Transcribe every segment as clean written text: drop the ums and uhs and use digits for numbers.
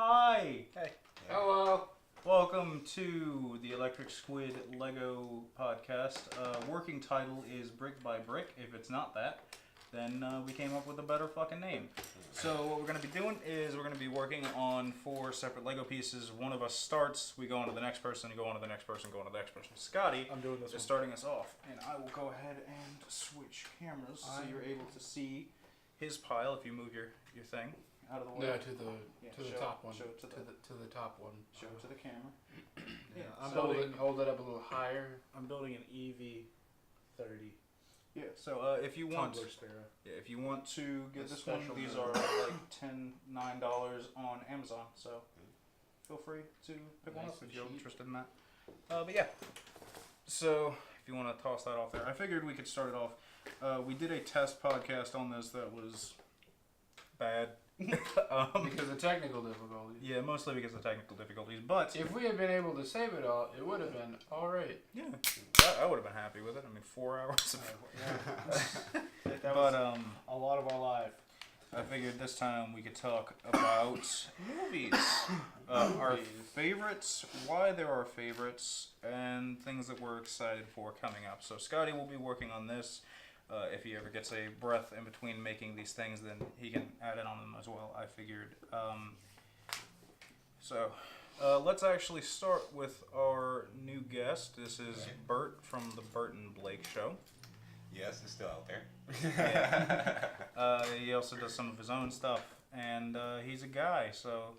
Hi! Hey. Hello. Welcome to the Electric Squid Lego podcast. Working title is Brick by Brick. If it's not that, then we came up with a better fucking name. So what we're going to be doing is we're going to be working on 4 separate Lego pieces. One of us starts, we go on to the next person, go on to the next person, go on to the next person. Scotty I'm doing this is starting us off, and I will go ahead and switch cameras so you're able to see his pile if you move your thing out of the way. No, to the top one. Show it to the top one. Show it to the camera. Yeah, Hold it up a little higher. I'm building an EV30 Yeah. So if you want, tumbler Sparrow. yeah, if you want to get A this one, special these mode. are like $9 on Amazon. So feel free to pick one Nice up and if you're cheap. interested in that. But yeah. So if you want to toss that off there, I figured we could start it off. We did a test podcast on this that was bad. Because of technical difficulties. Yeah, mostly because of technical difficulties. But If we had been able to save it all, it would have been alright. yeah, I would have been happy with it. I mean, 4 hours of That But was a lot of our life. I figured this time we could talk about movies, our favorites, why they're our favorites, and things that we're excited for coming up. So Scotty will be working on this. If he ever gets a breath in between making these things, then he can add in on them as well, I figured. So let's actually start with our new guest. This is Bert from the Bert and Blake Show. Yes, it's still out there. He also does some of his own stuff, and he's a guy, so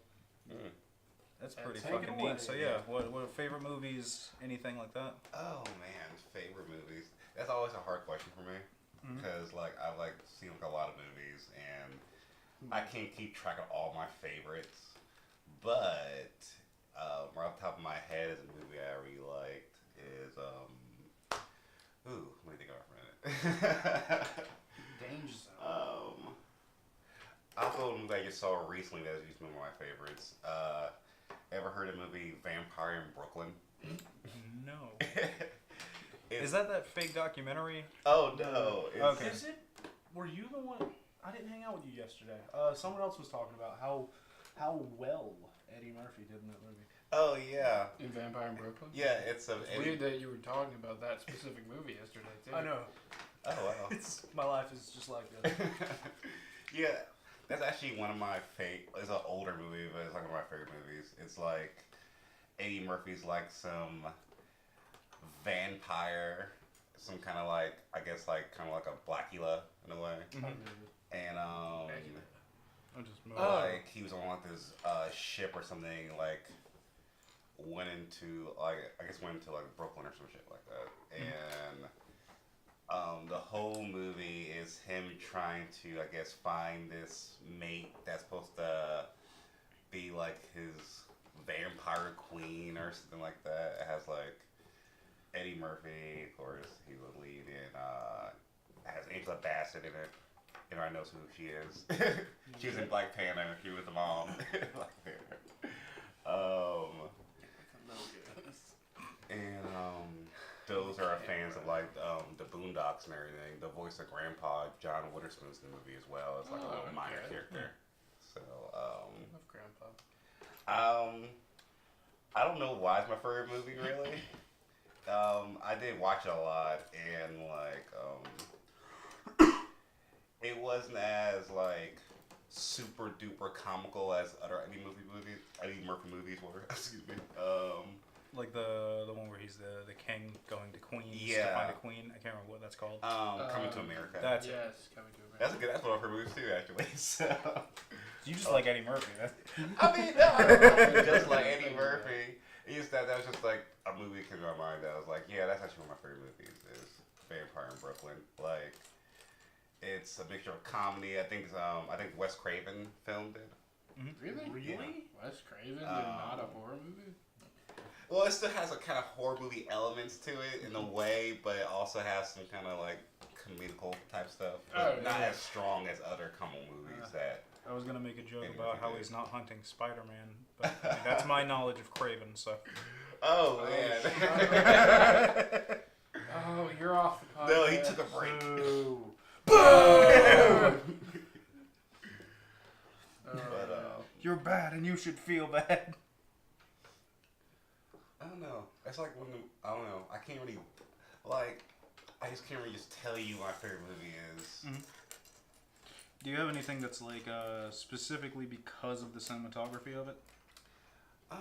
that's pretty Take it fucking away. neat. So yeah, what favorite movies, anything like that? Oh man, favorite movies. That's always a hard question for me because like I've like seen like a lot of movies and I can't keep track of all my favorites. But right off the top of my head, is a movie I really liked is ooh, let me think about it for a minute. Danger Zone. Also, a movie I just saw recently that is one of my favorites. Ever heard of the movie Vampire in Brooklyn? No. It's- Is that fake documentary? Oh no! Okay. Is it? Were you the one? I didn't hang out with you yesterday. Someone else was talking about how well Eddie Murphy did in that movie. Oh yeah, In Vampire in Brooklyn? yeah. It's a. It's weird that you were talking about that specific movie yesterday, too. I know. Oh wow. It's my life is just like this. Yeah, that's actually one of my It's an older movie, but it's like one of my favorite movies. It's like Eddie Murphy's like some vampire, some kind of like I guess like kind of like a Blackula in a way, and I just moved. like he was on like this ship or something, like went into like Brooklyn or some shit like that, and the whole movie is him trying to I guess find this mate that's supposed to be like his vampire queen or something like that. It has like Eddie Murphy, of course, he would lead in. Has Angela Bassett in it. Everyone knows who she is. She was in Black Panther. She was the mom. Black Panther. And those are fans of like the Boondocks and everything. The voice of Grandpa John Witherspoon's in the movie as well. It's like a little minor character. So I love Grandpa. I don't know why it's my favorite movie really. I did watch it a lot, and like, it wasn't as like super duper comical as other Eddie Murphy movies were. Excuse me. Like the one where he's the king going to Queens to Yeah. find a queen. I can't remember what that's called. Coming to America. That's it. Yes, Coming to That's America. that's one of her movies too, actually. So, You just like Eddie Murphy. I mean, no, I don't know, just like Eddie Murphy. It's that was just like a movie that came to my mind that I was like, yeah, that's actually one of my favorite movies is Vampire in Brooklyn. Like, it's a mixture of comedy. I think Wes Craven filmed it. Really? Yeah. Wes Craven did not a horror movie? Well, it still has a kind of horror movie elements to it in a way, but it also has some kind of like comedical type stuff. But not as strong as other comic movies that. I was gonna make a joke Eddie about Murphy how did. he's not hunting Spider-Man, but I mean, that's my knowledge of Craven. So Oh man. Oh, you're off the podcast. No, he took a break. Boo! But You're bad and you should feel bad. I don't know. It's like when I don't know. I can't really like. I just can't really just tell you my favorite movie is. Mm-hmm. Do you have anything that's like specifically because of the cinematography of it? Um.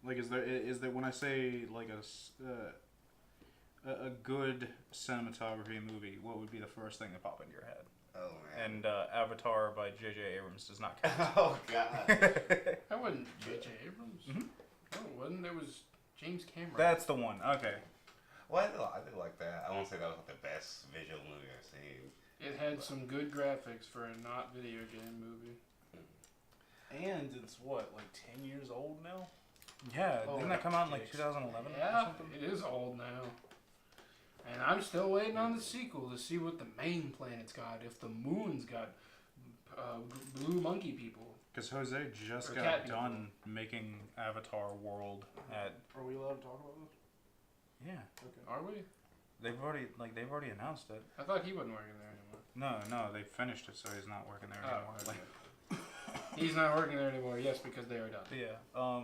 Like, is there when I say like a good cinematography movie, what would be the first thing that pop into your head? Oh man. And Avatar by J.J. Abrams does not count. Oh god. That wasn't J.J. Abrams. Mhm. No, it wasn't. There was James Cameron. That's the one. Okay. Well, I do like that. I won't say that was like the best visual movie I've seen. It had some good graphics for a not video game movie. And it's what, like 10 years old now? Yeah, Oh, didn't that come out in like kicks. 2011 or Yeah, something? it is old now. And I'm still waiting on the sequel to see what the main planet's got. If the moon's got blue monkey people. Because Jose just Or got cat done making Avatar World at Are we allowed to talk about this? yeah. Okay. Are we? They've already announced it. I thought he wasn't working there anymore. No, they finished it, so he's not working there anymore. Oh, Like, okay. He's not working there anymore. Yes, because they are done. yeah.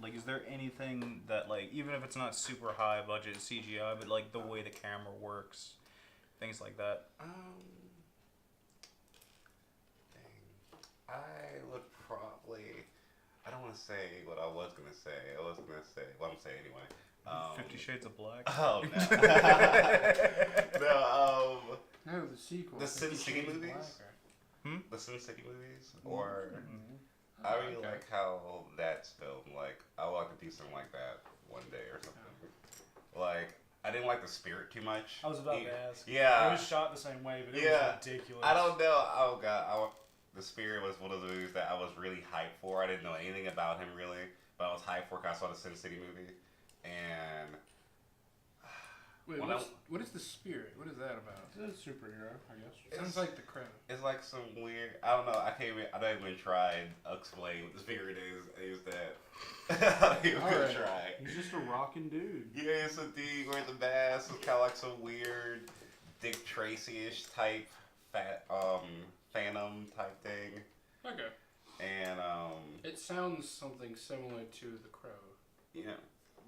Like, is there anything that, like, even if it's not super high budget CGI, but like the way the camera works, things like that? Dang. I would probably. I don't want to say what I was gonna say. I was gonna say. Well, I'm saying anyway. 50 Shades of Black. Oh no. No. No, the sequel. The Sin 50 City Shades of movies? Black, The Sin City movies, or or- I really Okay. like how that's filmed. Like, I would like to do something like that one day or something. Like, I didn't like the spirit too much. I was about Yeah. to ask. Yeah. It was shot the same way, but it Yeah. was ridiculous. I don't know. Oh god, the spirit was one of the movies that I was really hyped for. I didn't know anything about him really, but I was hyped for because I saw the Sin City movie, and Wait, When what is the spirit? What is that about? It's a superhero, I guess. Sounds like the Crow. it's like some weird. I don't know. I don't even try to explain what the spirit is. Is that I don't even Alright. try. He's just a rockin' dude. Yeah, it's a dude wearing the mask. It's kind of like some weird Dick Tracy-ish type phantom type thing, Okay. and It sounds something similar to the Crow. yeah.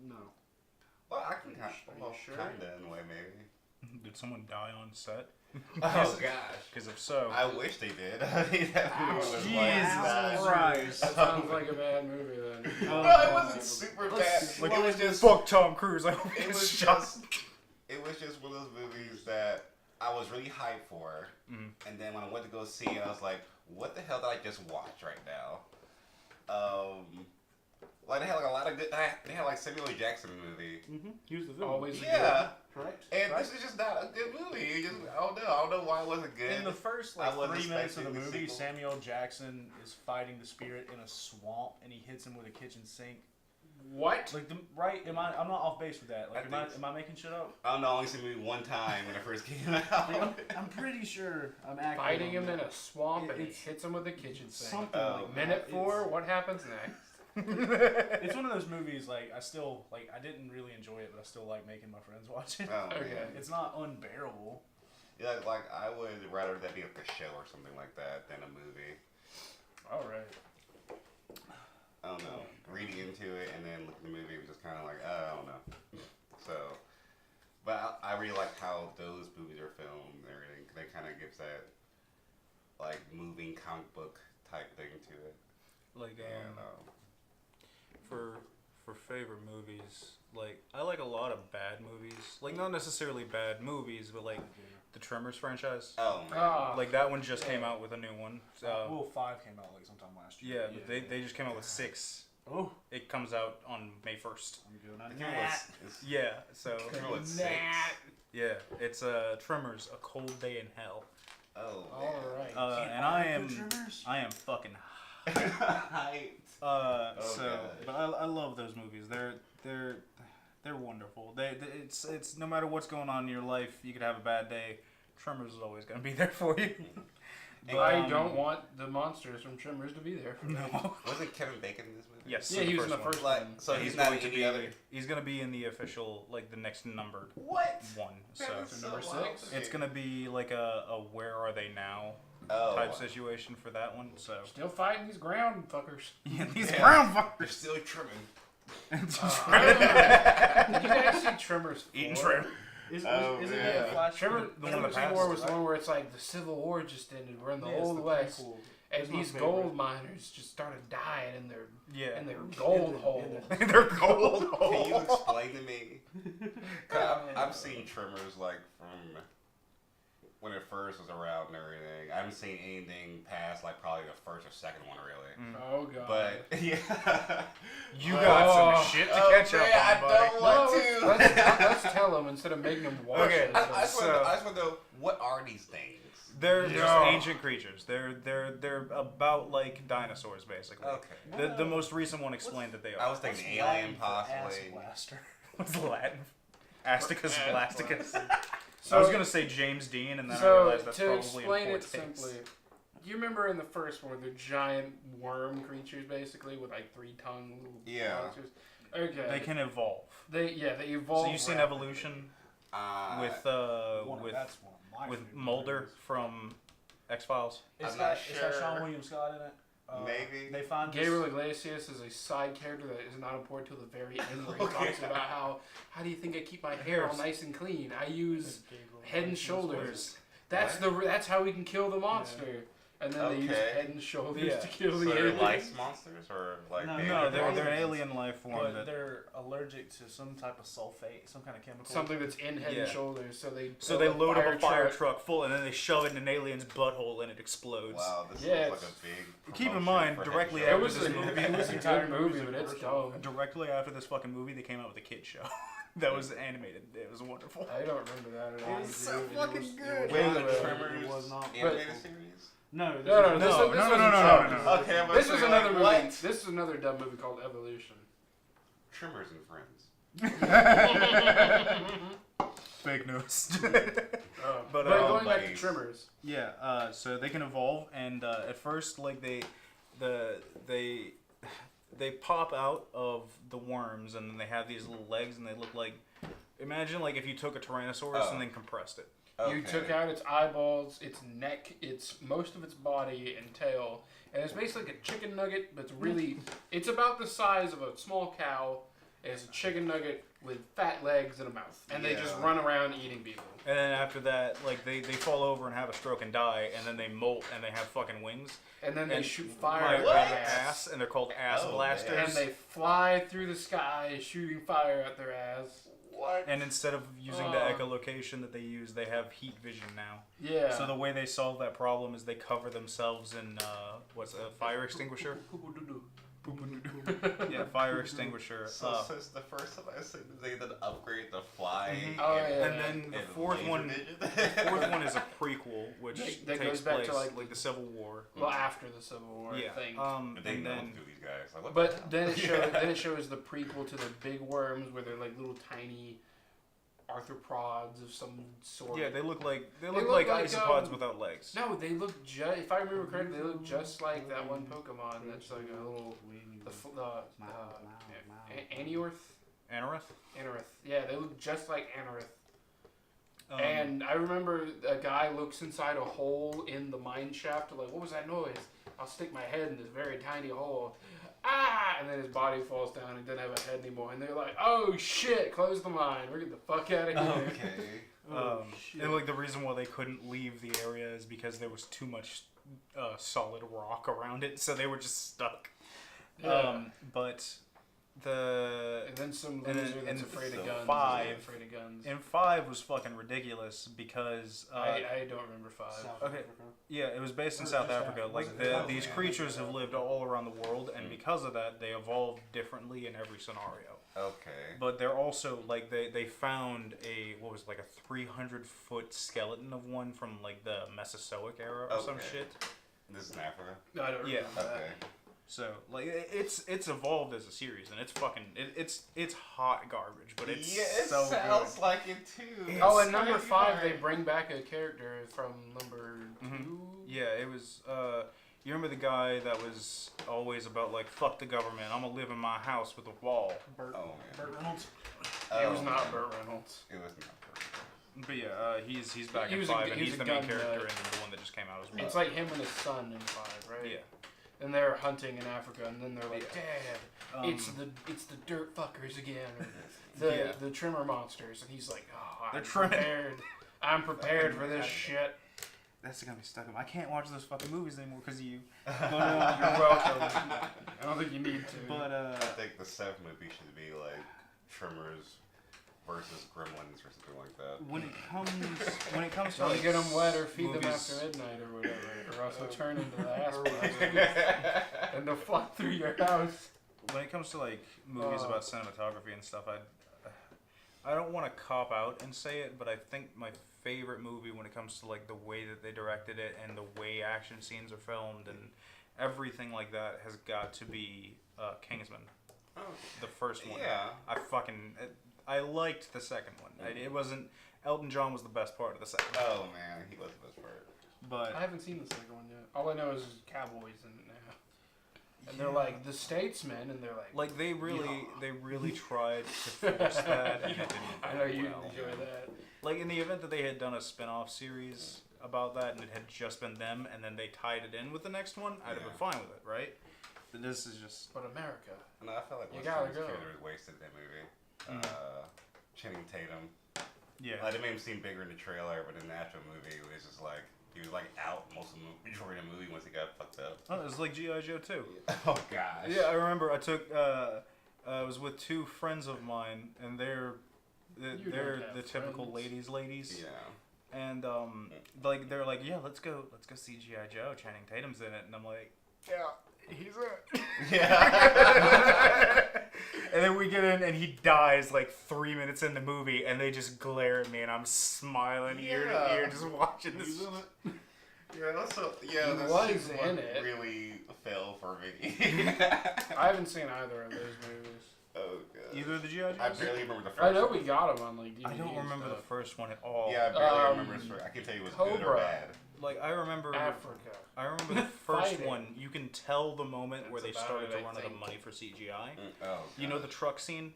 No. Well, I can kind Are you of, sure? kinda in a way maybe. Did someone die on set? Oh gosh. Because if so, I wish they did. That movie was Jesus like, Christ. That sounds like a bad movie then. No, it wasn't super bad. like, it was just fuck Tom Cruise. Like, it was shot. just one of those movies that I was really hyped for, and then when I went to go see it, I was like, "What the hell did I just watch right now?" Like they had like a lot of good. They had like Samuel L. Jackson movie, Mm-hmm. He was the villain. Always yeah, Correct. and Right. this is just not a good movie. It just, I don't know why it wasn't good. In the first I like wasn't 3 minutes of the expecting the movie, sequel. Samuel Jackson is fighting the spirit in a swamp, and he hits him with a kitchen sink. What? Like right? I'm not off base with that. Like, I think am I making shit up? I don't know. I only seen the movie one time when it first came Like, out. I'm pretty sure I'm accurate. Fighting on him in that. a swamp and he It's hits him with a kitchen sink. Something Oh. like Minute that. 4, what happens next? It's one of those movies. Like I still like. I didn't really enjoy it, but I still like making my friends watch it. Oh, Okay. man. It's not unbearable. Yeah, like I would rather that be like a show or something like that than a movie. All right. I don't know. Reading into it and then looking at the movie was just kind of like, I don't know. So, but I really like how those movies are filmed and everything. They kind of gives that like moving comic book type thing to it. Like, And for favorite movies, like, I like a lot of bad movies. Like, not necessarily bad movies, but like the Tremors franchise. oh man, Ah, Like, that one just came out with a new one. Well, 5 came out like sometime last year. Yeah, but they just came out with 6. Oh, It comes out on May 1st. I'm good on I think that. it's Yeah, so it's 6. yeah, it's Tremors: A Cold Day in Hell, Oh all right. and I am Trimmers? fucking man. Hyped. so. God. But I love those movies. They're wonderful. It's no matter what's going on in your life, you could have a bad day. Tremors is always gonna be there for you. But, I don't want the monsters from Tremors to be there. For me. No. Wasn't Kevin Bacon in this movie? Yes. Yeah, in he was in the one. first Like, one. so And he's not going in to any be. other. He's gonna be in the official, like, the next numbered What? one. So That is So number wild 6? to me. it's gonna be like a Where Are They Now type situation for that one. So Still fighting these ground fuckers. yeah, these Yeah. brown They're fuckers still trimming. Did you guys see Tremors 4? eating shrimp. Isn't Oh, it yeah. a flash? Tremors The one in the 4 past, was the one where it's like the Civil War just ended. We're in the Yeah, it's Old the West. prequel. And It's my these favorite. gold miners just started dying in their Yeah, gold In hole. the- they're gold. Can you explain to me? 'Cause I've seen Tremors like from when it first was around and everything. I haven't seen anything past like probably the first or second one really. Oh god. But yeah, You got Oh. some shit to catch up on, I buddy. don't want No, to. let's tell them instead of making them watch Okay. it. I just So- want to know, what are these things? They're just Yeah. ancient creatures. They're about like dinosaurs basically. Okay. The most recent one explained that they I are. was thinking What's Latin alien for possibly. ass blaster? What's Latin? Asticus blasticus. So- I was gonna say James Dean, and then I So realized that's to probably explain in it poor taste. simply, you remember in the first one they're giant worm creatures basically with like 3-tongue little Yeah. monsters. Okay. They can evolve. They evolve. So you've seen rapidly. Evolution With That's one of my with favorite Mulder movies. from X-Files. It's I'm got, not it's got sure. Sean William Scott in it. Maybe. They find Gabriel Iglesias is a side character that is not important till the very end, where he talks about how do you think I keep my hair all nice and clean? I use Head and Shoulders. That's how we can kill the monster. And then they use Okay. Head and Shoulders Yeah. to kill So the they're alien. lice monsters or like No, baby No, they're monsters? an alien life form. But That, they're allergic to some type of sulfate, some kind of chemical. Something that's in Head Yeah. and Shoulders, so they so build they load up a fire truck. truck full, and then they shove it in an alien's butthole, and it explodes. Wow, this Yeah, looks like a big. Keep in promotion mind, for directly Head It and was a This Shoulders. movie- it was a entire good movie, movie's a but it's commercial. dumb. Directly after this fucking movie, they came out with a kid show that was animated. It was wonderful. I don't remember that at all. It's so fucking good. Wait, But- the Tremors It was not. animated series? No, No, this no, is- this No, was- no, this no, was- no, no. Okay, I'm This was like, another movie. what? This is another dumb movie called Evolution. Tremors and Friends. Fake news. But But, going back to buddies. Tremors. Yeah, so they can evolve, and at first, like they pop out of the worms, and then they have these little legs, and they look like. Imagine like if you took a Tyrannosaurus Oh. and then compressed it. You took out its eyeballs, its neck, its most of its body and tail, and it's basically like a chicken nugget, but it's really it's about the size of a small cow. And it's a chicken nugget with fat legs and a mouth, and they just Yeah. run around eating people. And then after that, like they fall over and have a stroke and die, and then they molt and they have fucking wings. And then they And shoot fire Like, at What? their their ass. ass, and they're called ass Oh, blasters. And they fly through the sky shooting fire at their ass. What? And instead of using the Oh. echolocation that they use, they have heat vision now. Yeah. So the way they solve that problem is they cover themselves in what's a fire extinguisher? Yeah, fire extinguisher. So since the first time I seen they did upgrade the flying. Mhm. Oh, yeah. And then the and fourth laser one, vision. the fourth one is a prequel, which That takes goes back place to, like, like the Civil War. Well, after the Civil War, I Yeah. think. But they And know then through these guys. Like, what the But hell? then it shows the prequel to the big worms, where they're like little tiny arthropods of some sort. yeah, they look like look like like, isopods without legs. No, they look just. If I remember correctly, they look just like that one Pokemon. That's like a little Aneorth. Anorith. Yeah, they look just like Anorith. Um, And I remember a guy looks inside a hole in the mine shaft. Like, what was that noise? I'll stick my head in this very tiny hole. Ah! And then his body falls down and doesn't have a head anymore. And they're like, oh shit, close the mine. We're getting the fuck out of here. Okay. and like the reason why they couldn't leave the area is because there was too much solid rock around it, so they were just stuck. Yeah. But the And then some And loser then- that's and afraid of so guns. is five- Afraid of guns. in 5 was fucking ridiculous because I don't remember 5. Okay. Yeah, it was based in Or South just Africa. Africa. Like Was it- these creatures have lived all around the world, and because of that, they evolved differently in every scenario. Okay. But they're also like they found a what was it, like a 300-foot skeleton of one from like the Mesozoic era or some Okay. shit. This is in Africa. No, I don't remember Yeah. that. Okay. So like it's evolved as a series, and it's fucking it's hot garbage, but it's yeah, it so sounds good. like it too. Oh, It's and number kinda 5, hard. they bring back a character from number 2. Mhm. Yeah, it was. You remember the guy that was always about like fuck the government? I'm gonna live in my house with a wall. Burt, Oh, man. Burt Reynolds. It was Oh, not man. Burt Reynolds. It was not Burt. But yeah, he's back He in was 5, and he was he's a the main gun character nut. in the one that just came out as well. It's like him and his son in 5, right? Yeah. And they're hunting in Africa, and then they're like, Yeah. "Dad, it's the dirt fuckers again, or Yeah. the trimmer monsters." And he's like, "Oh, They're I'm trimming. prepared. I'm prepared for this shit." That's gonna be stuck in. I can't watch those fucking movies anymore because of you. But, you're welcome. I don't think you need to. But I think the 7th movie should be like Tremors versus Gremlins or something like that. when it comes to Try to like, get them wet or feed them movies- after midnight or whatever, or else they'll turn into the ass and they'll fly through your house. when it comes to like movies about cinematography and stuff, I don't want to cop out and say it, but I think my favorite movie when it comes to like the way that they directed it and the way action scenes are filmed and everything like that has got to be Kingsman, Oh, the first one. yeah. I liked the second one. It wasn't. Elton John was the best part of the second one. Oh man, he was the best part. But I haven't seen the second one yet. All I know is there's cowboys in it now. And they're like the statesmen, and they're like they really tried to force that, and it didn't I know you well. enjoy that. Like in the event that they had done a spin-off series about that, and it had just been them, and then they tied it in with the next one, I'd have been fine with it, right? But this is just. But America. No, I felt like You most gotta of his go. character was wasted in that movie. Channing Tatum. Yeah. Like, they made him seem bigger in the trailer, but in the actual movie, it was just like he was like out most of the majority of the movie once he got fucked up. Oh, it was like G.I. Joe too. Oh gosh. Yeah, I remember. I took. I was with two friends of mine, and they're You they're don't have the typical friends. ladies. Yeah. And like they're like, yeah, let's go see G.I. Joe. Channing Tatum's in it, and I'm like, yeah, he's in it. Yeah. And then we get in, and he dies like 3 minutes in the movie, and they just glare at me, and I'm smiling ear to ear, just watching this. Yeah, that's He that's was just in what it. really fell for me. I haven't seen either of those movies. Oh god. Either of the G.I. Joes? I barely remember the first. I know one. we got them on like DVD. I don't and remember the stuff. first one at all. Yeah, I barely Um, remember his first. I can tell you it was good or Cobra. bad. Like I remember. Africa. I remember the first Fighting. one. You can tell the moment where they That's started about to it, I run out of think. money for CGI. Oh. You know God. the truck scene?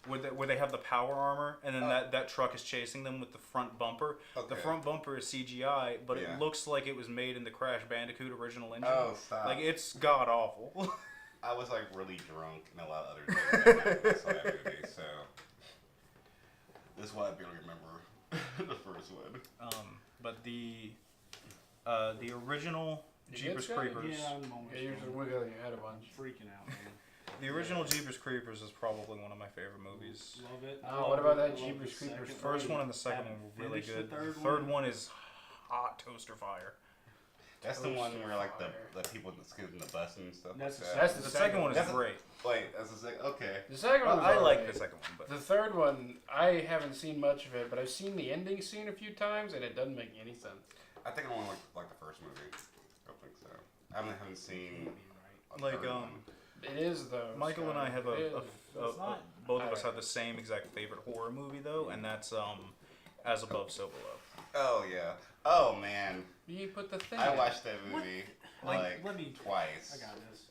Where they have the power armor, and then that truck is chasing them with the front bumper. Okay. The front bumper is CGI, but Yeah. it looks like it was made in the Crash Bandicoot original engine. Oh, stop. Like, it's god awful. I was like really drunk and a lot of other things that night when I saw that movie, so that's why I barely remember the first one. But the original You Jeepers get that? Creepers. Yeah, I'm almost Yeah, you're just wiggling your head a bunch. freaking out, man. The original Jeepers Creepers is probably one of my favorite movies. Love it. Oh, what about that I love Jeepers the Creepers? second First one and the I second one haven't were really finished good. The third one is hot toaster fire. That's the one where like Fire. the people skid in the bus and stuff That's like the that. That's The second one is That's a- great. Wait, that's the second. Okay. The second one. I like the second one, but The third one, I haven't seen much of it, but I've seen the ending scene a few times, and it doesn't make any sense. I think I only like the first movie. I don't think so. I haven't seen. a like third one. It is though. Michael and I have It is. It's not. both of us have the same exact favorite horror movie though, and that's As Above, So Below. Oh yeah. Oh man. You put the thing. I in. watched that movie like let me. twice I got this.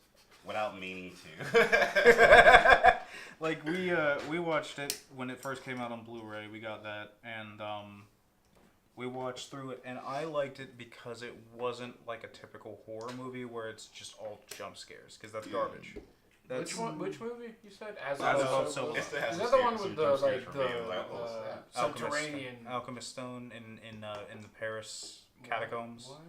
without meaning to. Like we watched it when it first came out on Blu-ray. We got that, and we watched through it, and I liked it because it wasn't like a typical horror movie where it's just all jump scares, because that's Yeah. garbage. That's, Which one? Which movie you said? As Above, So Below. It still has Is some that the one scares- with some the jump scares like for the me, levels. subterranean? Alchemist Stone in the Paris catacombs. What?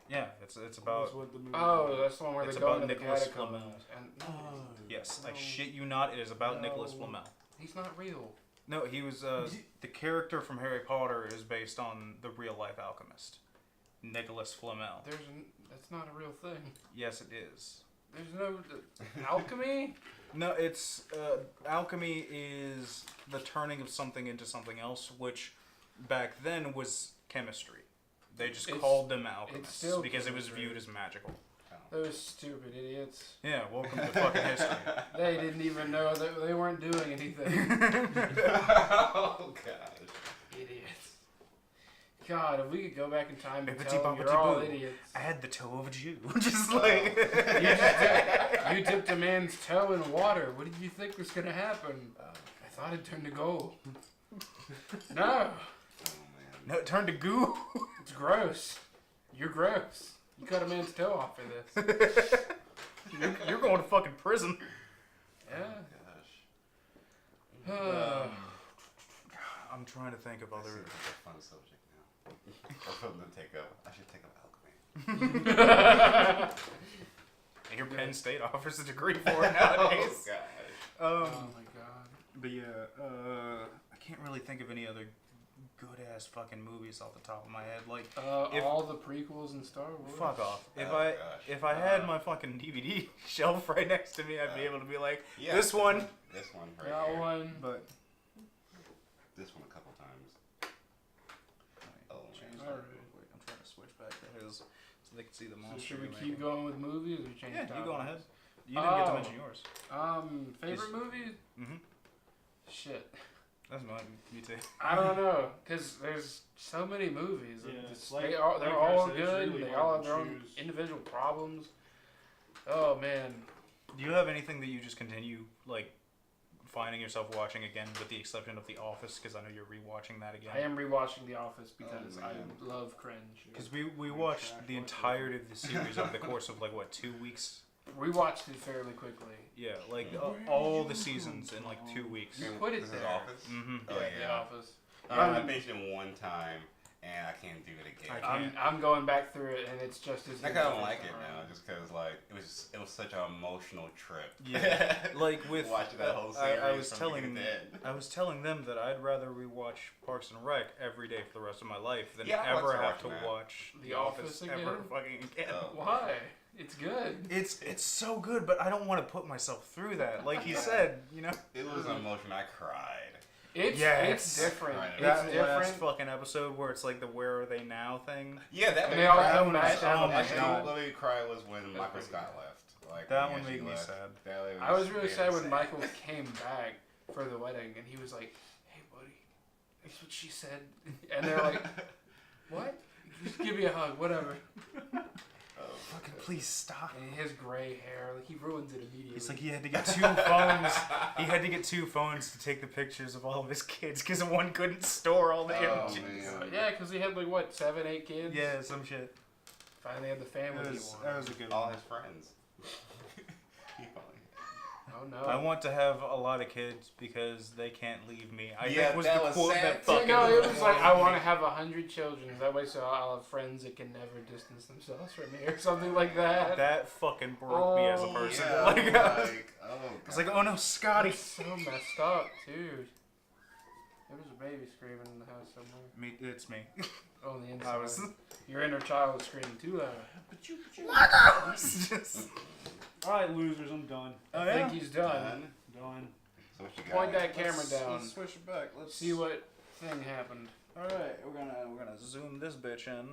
Yeah, it's That's about. what the movie Oh, that's the one where It's they go about into the Nicholas catacombs. Flamel. And Oh. Yes, I No. shit you not. It is about No. Nicholas Flamel. he's not real. No, he was the character from Harry Potter is based on the real life alchemist, Nicholas Flamel. That's not a real thing. Yes, it is. There's no alchemy. No, it's alchemy is the turning of something into something else, which back then was chemistry. They just It's- called them alchemists still because it was chemistry. viewed as magical. Those stupid idiots. Yeah, welcome to fucking history. They didn't even know that they weren't doing anything. Oh gosh. Idiots. God, if we could go back in time and Bippity tell them you're boppity all boo. idiots. I had the toe of a Jew, just like. You dipped a man's toe in water. What did you think was gonna happen? I thought it turned to gold. No, Oh man. No, it turned to goo. it's gross. You're gross. You cut a man's toe off for this. You're going to fucking prison. Yeah. Oh, I'm trying to think of gosh. other. This is a fun subject now. Or something to take up. I should take up alchemy. Your Penn State offers a degree for it nowadays. Oh gosh. Oh my god. But yeah, I can't really think of any other good ass fucking movies off the top of my head. Like, if- All the prequels in Star Wars. fuck off. If Oh, I gosh. if I had my fucking DVD shelf right next to me, I'd be able to be like, Yeah, this one. This one right That here. one. But This one a couple times. Oh change man. that real quick. I'm trying to switch back to his so they can see the So monster. should we you're keep making. going with movies or change Yeah, you topics? go on ahead. You didn't get to Oh. mention yours. Favorite movie? Mm-hmm. Shit. That's mine. Me too. I don't know, cause there's so many movies. Yeah, It's- like- they're all like I all said, it's good. really They hard all to have their own choose. individual problems. Oh man. Do you have anything that you just continue like finding yourself watching again, with the exception of The Office? Because I know you're rewatching that again. I am rewatching The Office because I man. love cringe. Because we watched the entirety of the series over the course of like what, 2 weeks? We watched it fairly quickly. Yeah, like all the seasons in like 2 weeks. You put it This is there. Office? Mm-hmm. Oh, The yeah. Office. I finished it one time, and I can't do it again. I'm going back through it, and it's just as. I good kind the of first like time it around. now, just because like it was such an emotional trip. Yeah, like with watching that whole series. I was from beginning telling to end. I was telling them that I'd rather rewatch Parks and Rec every day for the rest of my life than Yeah, I ever like have to watching that. watch The Office ever again? fucking again. Oh. Why? It's good. It's so good, but I don't want to put myself through that. Like he said, you know. It was emotional. I cried. It's Yes. different. Right. It's That different. last fucking episode where it's like the "Where Are They Now" thing. Yeah, that And made they me all cry. come back. Oh my Actually, God. what made me cry was when Michael pretty Scott left. Like That when one he made me left. sad. That I was really very sad when sad. Michael came back for the wedding, and he was like, "Hey, buddy, that's what she said," and they're like, "What? Just give me a hug, whatever." Oh, Fucking please stop. And his gray hair, like he ruins it immediately. He's like he had to get 2 phones. He had to get 2 phones to take the pictures of all of his kids because one couldn't store all the Oh, images. man. Yeah, because he had like what, 7, 8 kids. Yeah, some shit. Finally had the family. he That wanted. was a good All one. his friends. He finally- Oh no. I want to have a lot of kids because they can't leave me. I Yeah, think was that the was quote sad that too. Yeah, fucking. no, it was like I want to have 100 children. That way, so I'll have friends that can never distance themselves from me, or something like that. That fucking broke me as a Oh, person. Yeah, Like, oh, I was like, oh no, Scotty. It's so messed up, dude. There was a baby screaming in the house somewhere. Me, it's me. Oh, on the inside. I was. Your inner child was screaming too loud. Just, Alright, losers, I'm done. I think he's done. done. Done. So what you got? Point that camera Let's down. switch it back. Let's See what thing happened. All right, we're gonna zoom this bitch in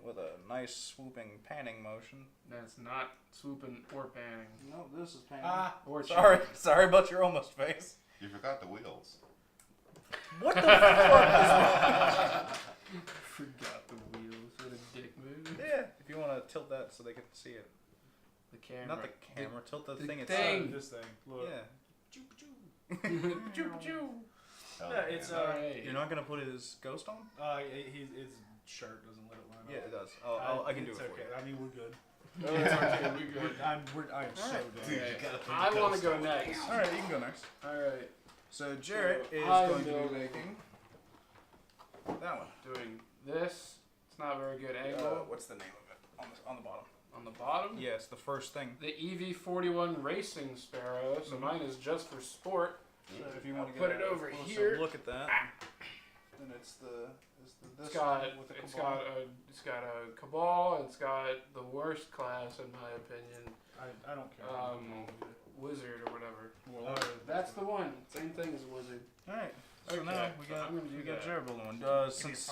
with a nice swooping panning motion. That's not swooping or panning. No, this is panning. Or Sorry about your almost face. You forgot the wheels. What the fuck Forgot the wheels. What a dick move. is? Yeah, if you want to tilt that so they can see it. The camera. Not the camera, tilt the, the thing thing. itself. This thing. Look. Yeah. Choo-choo. Oh, Yeah, it's, man. Alright. You're not gonna put his ghost on? His shirt doesn't let it line up. Yeah, it does. I can do it It's for okay. you. I mean, we're good. It's okay, we good. I'm so Alright. done. Dude, you Okay. gotta put I the want to ghost go on. next. All right, you can go next. Alright. So Jarrett So, is I'm going to be building- making that one. Doing this. It's not very good angle. What's the name of it? On the bottom. On the bottom. Yes, the first thing. The EV41 Racing Sparrow. So mine is just for sport. So if you want to Put it over closer here. look at that. Then it's the this It's got one with the it's cabal. got a cabal. It's got the worst class in my opinion. I don't care. Wizard or whatever. Well, That's the one. Same thing as a wizard. All right. So Okay, now we so got I'm gonna do we got that. Jarrett building one. Since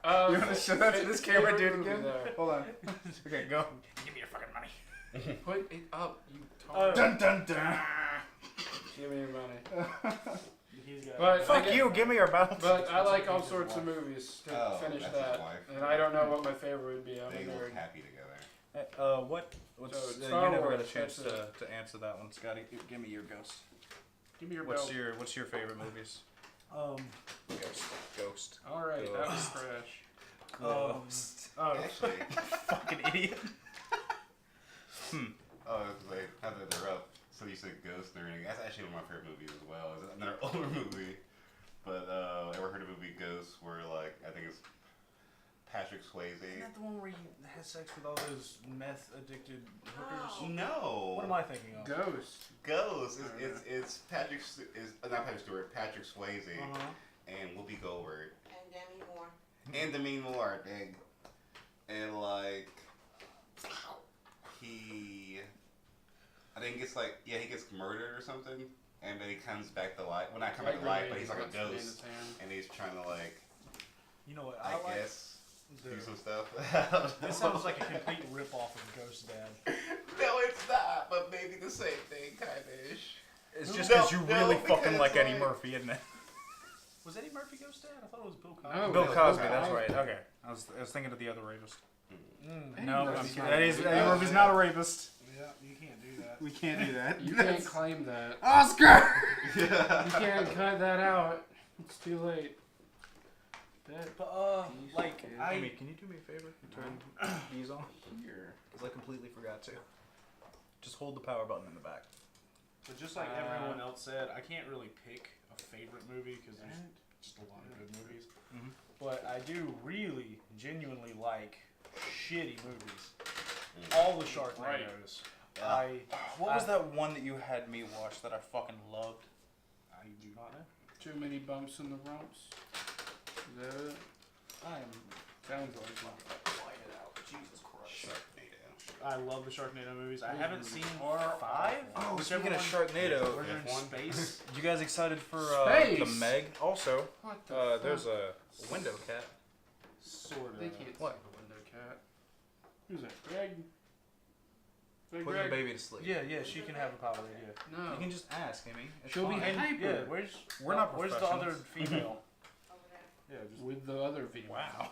Oh, You wanna show that to this camera, dude, favorite movie again? there. hold on. Okay, go. Give me your fucking money. Put it up, you Oh. tall. Dun dun dun. Give me your money. he's got. But- Fuck get- you. Give me your bounce. But I like all sorts of movies to Oh, finish that's his that. wife. And I don't know what my favorite would be. I'm They a look nerd. happy together. What's So, you Star never Wars, got a chance that's to answer that one, Scotty. Give me your ghost. Give me your What's belt. your favorite movies? Ghost. All right, that was trash. Ghost. Actually, Fucking idiot. oh, like, how to interrupt. So you said Ghost and everything. That's actually one of my favorite movies as well. It's another older movie. But, ever heard of the movie Ghost where, like, I think it's Patrick Swayze? Isn't that the one where he has sex with all those meth-addicted hookers? No. What am I thinking of? Ghost. Ghost. It's Patrick, not Patrick Stewart, Patrick Swayze and Whoopi Goldberg. And Demi Moore. And Demi Moore, dang. And, like, I think it's like, he gets murdered or something, and then he comes back to life. Well, not come back to life, but he's like a ghost, and he's trying to, like, You know what? I like guess, do some stuff. This sounds like a complete rip-off of Ghost Dad. No, it's not, but maybe the same thing, kind-of-ish. It's just because you really fucking because, like Eddie like- Murphy, isn't it? Was Eddie Murphy Ghost Dad? I thought it was Bill Cosby. No. Bill Bill Cosby, Cosby. that's right. Okay. I was thinking of the other rapist. Mm. No, Murphy's not Eddie a rapist. Murphy's not a rapist. Yeah, you can't do that. We can't do that. You can't claim that. Oscar! You can't cut that out. It's too late. That But, like, Amy, can you do me a favor and turn these on? here. Because I completely forgot to. Just hold the power button in the back. But just like everyone else said, I can't really pick a favorite movie because there's just a lot of good movies. Mhm. But I do really, genuinely like shitty movies. All the Sharknadoes. Right. What was that one that you had me watch that I fucking loved? I do not know. Too many bumps in the rumps. Is that it? I am. Sounds like it. Quiet out. Jesus Christ. Sharknado. I love the Sharknado movies. I Those haven't movies seen are 5. Oh, Whichever speaking of one- Sharknado, Where they're in F1. space. you guys excited for Space! the Meg? Also, What the there's fuck? a window cat. Sort of. They can't What? see the window cat. Who's that? Greg? Greg, Putting the Greg? baby to sleep. Yeah, she can have a power radio. No. You can just ask, Amy. It's She'll be fine. hyper. Yeah, We're not where's the other professionals. female? Over there. Yeah, just With the other female. Wow.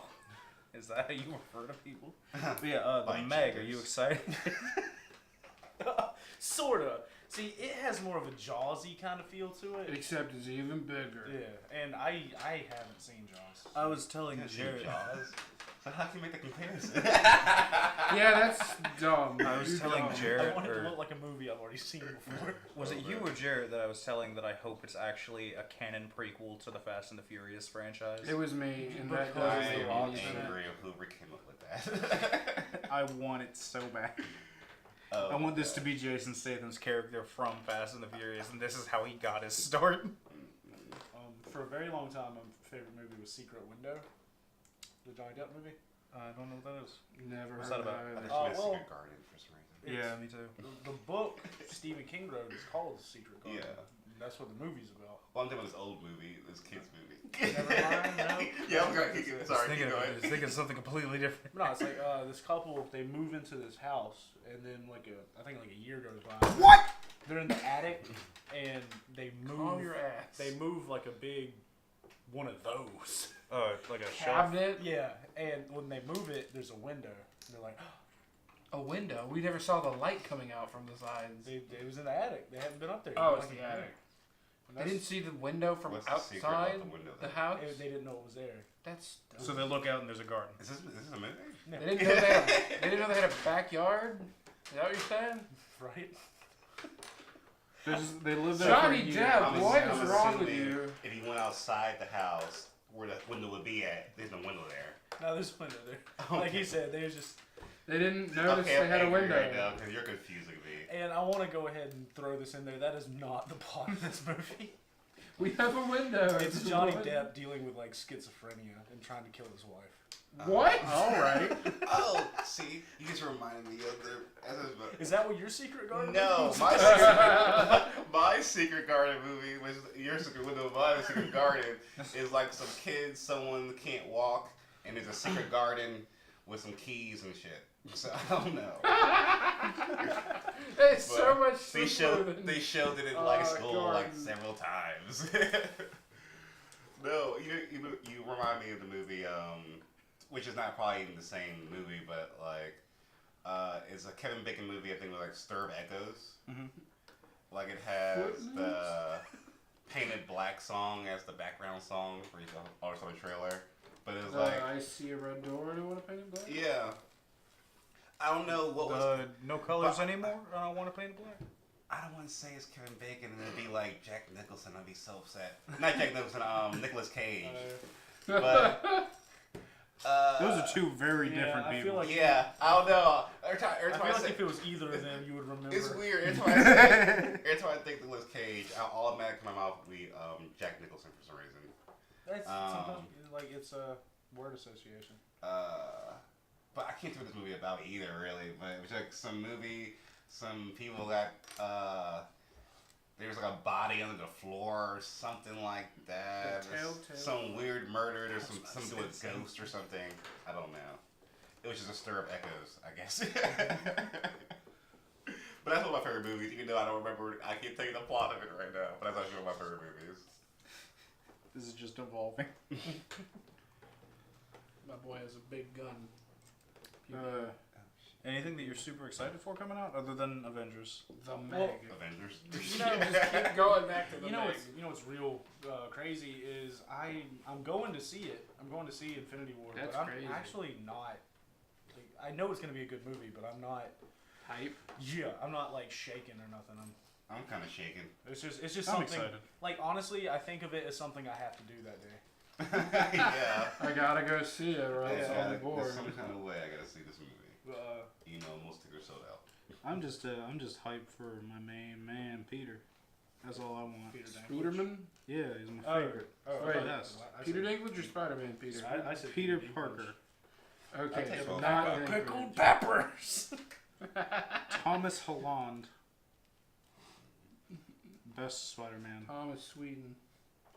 Is that how you refer to people? But yeah, the Bite Meg, are checkers. you excited? sorta. See, it has more of a Jawsy kind of feel to it. Except it's even bigger. Yeah, and I haven't seen Jaws. I was telling Jared. Jared. Jaws. So how can you make the comparison? Yeah, that's dumb. I was You're telling dumb. I Jared, want it to or look like a movie I've already seen before. was it you or Jared that I was telling that I hope it's actually a canon prequel to the Fast and the Furious franchise? It was me, and that Because I does the the Rock's am in it. angry of whoever came up with that. I want it so bad. Oh, I want this to okay. be Jason Statham's character from Fast and the Furious, and this is how he got his start. For a very long time, my favorite movie was Secret Window, the Johnny Depp movie. I don't know what that is. Never What's heard that about? of I it. just Oh, made well, Secret Garden for some reason. Yeah, me too. The book Stephen King wrote is called Secret Garden. Yeah. And that's what the movie's about. Well, I'm thinking about this old movie, this kid's movie. Never mind, no. Yeah, I'm gonna keep it. I was Sorry, thinking, keep going. I was thinking something completely different. No, it's like this couple, they move into this house, and then I think a year goes by. What? They're in the attic, and they move. Calm your ass. They move like a big one of those. Oh, like a shelf. Cabinet? Yeah, and when they move it, there's a window. And they're like, A window? We never saw the light coming out from the sides. it was in the attic. They hadn't been up there. Oh, yet. it's the attic. And They that's- didn't see the window from What's the secret about outside the window, the then? house? They didn't know it was there. That's dumb. So they look out and there's a garden. Is this a movie? No. They didn't know they didn't know they had a backyard? Is that what you're saying? Right? They live there Johnny for a year. Depp, what I'm is wrong with assuming you? If he went outside the house, where the window would be at, there's no window there. No, there's a window there. Like he said, there's just. They didn't notice Okay, they I'm had a angry window. right now because you're confusing me. And I want to go ahead and throw this in there. That is not the plot of this movie. We have a window. It's Johnny Depp dealing with like schizophrenia and trying to kill his wife. What? All right. Oh, see, you just reminded me of the. Is that what your secret garden? No, movie was? my secret garden movie, which is your secret window, my secret garden, is like some kids, someone can't walk, and there's a secret garden with some keys and shit. So I don't know. It's so But much They simpler showed than- they showed it in Oh, like school like garden. several times. No, you remind me of the movie, which is not probably even the same movie, but like it's a Kevin Bacon movie. I think with like Stir of Echoes. Mhm. Like it has the Painted Black song as the background song for you always saw the trailer. But it was like, I see a red door and I want to paint it black. yeah. I don't know what was. No colors anymore? I don't want to paint it black. I don't want to say it's Kevin Bacon and it'd be like Jack Nicholson. I'd be so upset. Not Jack Nicholson. Nicolas Cage. But Those are two very different I feel people. like I don't know. Every time I feel I like say, if it was either of them, you would remember. it's weird. Every time I think Nicolas Cage, I'll automatically in my mouth would be Jack Nicholson for some reason. That's sometimes like it's a word association. But I can't tell what this movie about either, really. But it was like some movie, some people got there was like a body under the floor or something like that. The Telltale. Some weird murder. There's something to do with ghosts or something. I don't know. It was just a stir of echoes, I guess. But that's one of my favorite movies, even though I don't remember. I can't tell you the plot of it right now. But that's actually one of my favorite movies. This is just evolving. My boy has a big gun. Anything that you're super excited for coming out other than Avengers? The Meg. Avengers. You know, Just keep going back to the You know Meg. what's real crazy is I'm going to see it. I'm going to see Infinity War, That's but I'm crazy. actually not. Like, I know it's gonna be a good movie, but I'm not. Hype. Yeah, I'm not like shaking or nothing. I'm kind of shaking. It's just I'm something. excited. Like honestly, I think of it as something I have to do that day. Yeah. I gotta go see it, or else Yeah, I'll be bored. there's some kind of way I gotta see this movie. You know, most tickets sold out. I'm just hyped for my main man Peter. That's all I want. Peter Dinklage. Spiderman? Yeah, he's my Oh, favorite. Wait, yes. Peter Dinklage or Spider-Man Peter? I said Peter Dinklage. Parker. Okay, I'll take so both. not Pickled Dinklage. peppers. Thomas Holland. Best Spider-Man. Thomas Sweden.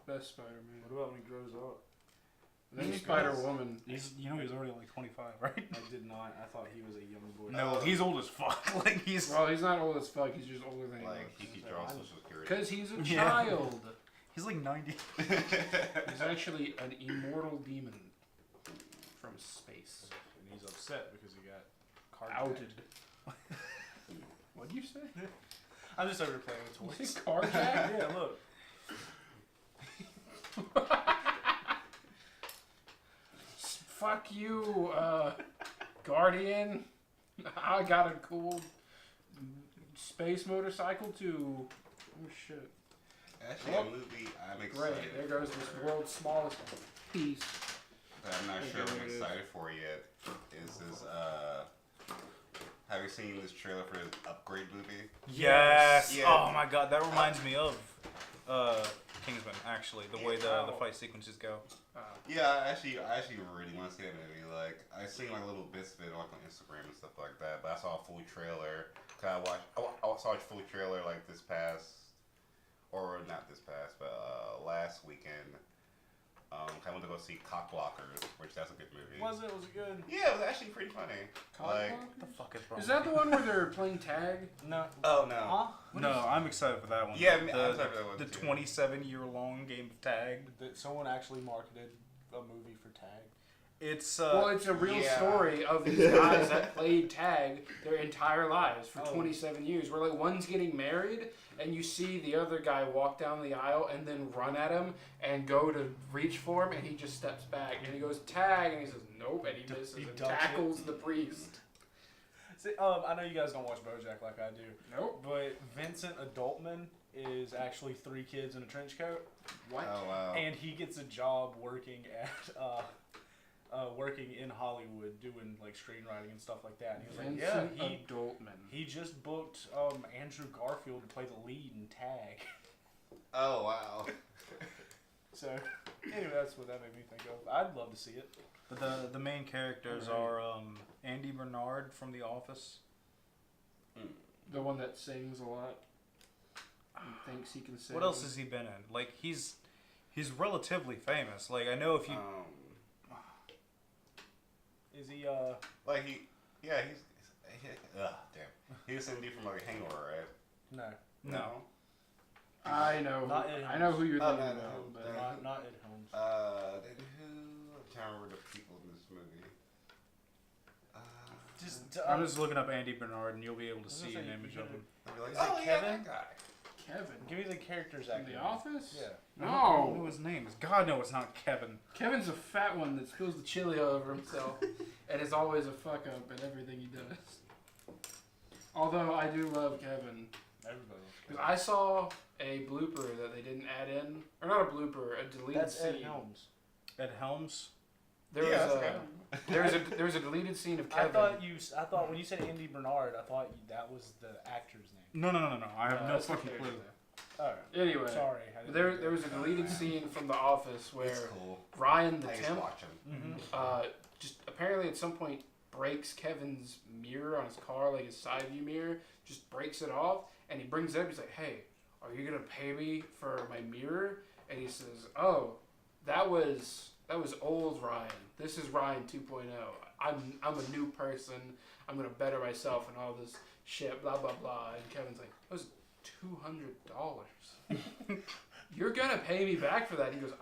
Best Spider-Man. What about when he grows up? Then Spider-Woman. He's already like 25, right? I did not. I thought he was a young boy. No, he's old as fuck. Like he's. Well, he's not old as fuck. He's just older than Like, he he could draw Social Security. Because he's a Yeah. child. He's like 90. He's actually an immortal demon from space. And he's upset because he got card Outed. What'd you say? I'm just over here playing with You toys. say carjack? Yeah, look. Fuck you, Guardian. I got a cool space motorcycle too. Oh shit. Actually, a movie I'm excited Great. There goes this world's smallest piece. that I'm not sure Okay, I'm there it is. excited for yet is this, have you seen this trailer for this Upgrade movie? Yes. Yeah. Oh my god, that reminds me of Kingsman. Actually, the way the fight sequences go. Yeah, I actually really want to see that movie. Like, I seen like little bits of it like on Instagram and stuff like that, but I saw a full trailer. Cause I saw a full trailer like this past, or not this past, but last weekend. I went to go see Cock Blockers, which that's a good movie. Was it good? Yeah, it was actually pretty funny. Like, What the fuck is wrong? Is that the one where they're playing tag? No. oh no. Huh? No, I'm excited for that one. Yeah, I'm the, excited for that one the too. 27-year-long game of tag. That someone actually marketed a movie for tag. It's Well, it's a real Yeah. story of these guys that played tag their entire lives for Oh. 27 years. Where like one's getting married, and you see the other guy walk down the aisle and then run at him and go to reach for him, and he just steps back and he goes tag, and he says nope, and he misses He and ducks it. tackles the priest. See, I know you guys don't watch BoJack like I do, Nope. but Vincent Adultman is actually 3 kids in a trench coat, What? Oh wow. and he gets a job working at working in Hollywood doing like screenwriting and stuff like that. And he was like, yeah, Vincent Adultman. he just booked Andrew Garfield to play the lead in Tag. Oh wow. So anyway, that's what that made me think of. I'd love to see it. But the main characters are Andy Bernard from The Office. The one that sings a lot. And thinks he can sing. What else has he been in? Like he's relatively famous. Like I know if you Is he like he's damn. He was some dude from like Hangover, right? no. I know. Not Ed I know who you're Oh, thinking no, about. no. But Not Ed Holmes. Then who? I'm trying to remember the people in this movie. Just I'm just looking up Andy Bernard and you'll be able to see gonna an say, image you of him. I'll be like, Is it oh yeah, Kevin? that guy. Kevin. Give me the character's In acting. The Office? Yeah. I don't know No. his name is. God, no, it's not Kevin. Kevin's a fat one that spills the chili all over himself and is always a fuck up at everything he does. Although I do love Kevin. Everybody. Because I saw a blooper that they didn't add in. Or not a blooper, a deleted That's scene. Ed Helms. Ed Helms. There Yeah, was that's a there was a deleted scene of I Kevin. thought when you said Andy Bernard, I thought that was the actor's name. No. I have no That's the fucking clue. character. Alright. Anyway, Sorry. I didn't there know. there was a deleted scene from The Office where It's cool. Ryan the I just temp watch him. Mhm. just apparently at some point breaks Kevin's mirror on his car, like his side view mirror, just breaks it off, and he brings it up. He's like, "Hey, are you gonna pay me for my mirror?" And he says, "Oh, that was old Ryan. This is Ryan 2.0. I'm a new person. I'm gonna better myself and all this shit. Blah blah blah." And Kevin's like, "That was $200. You're gonna pay me back for that?" He goes,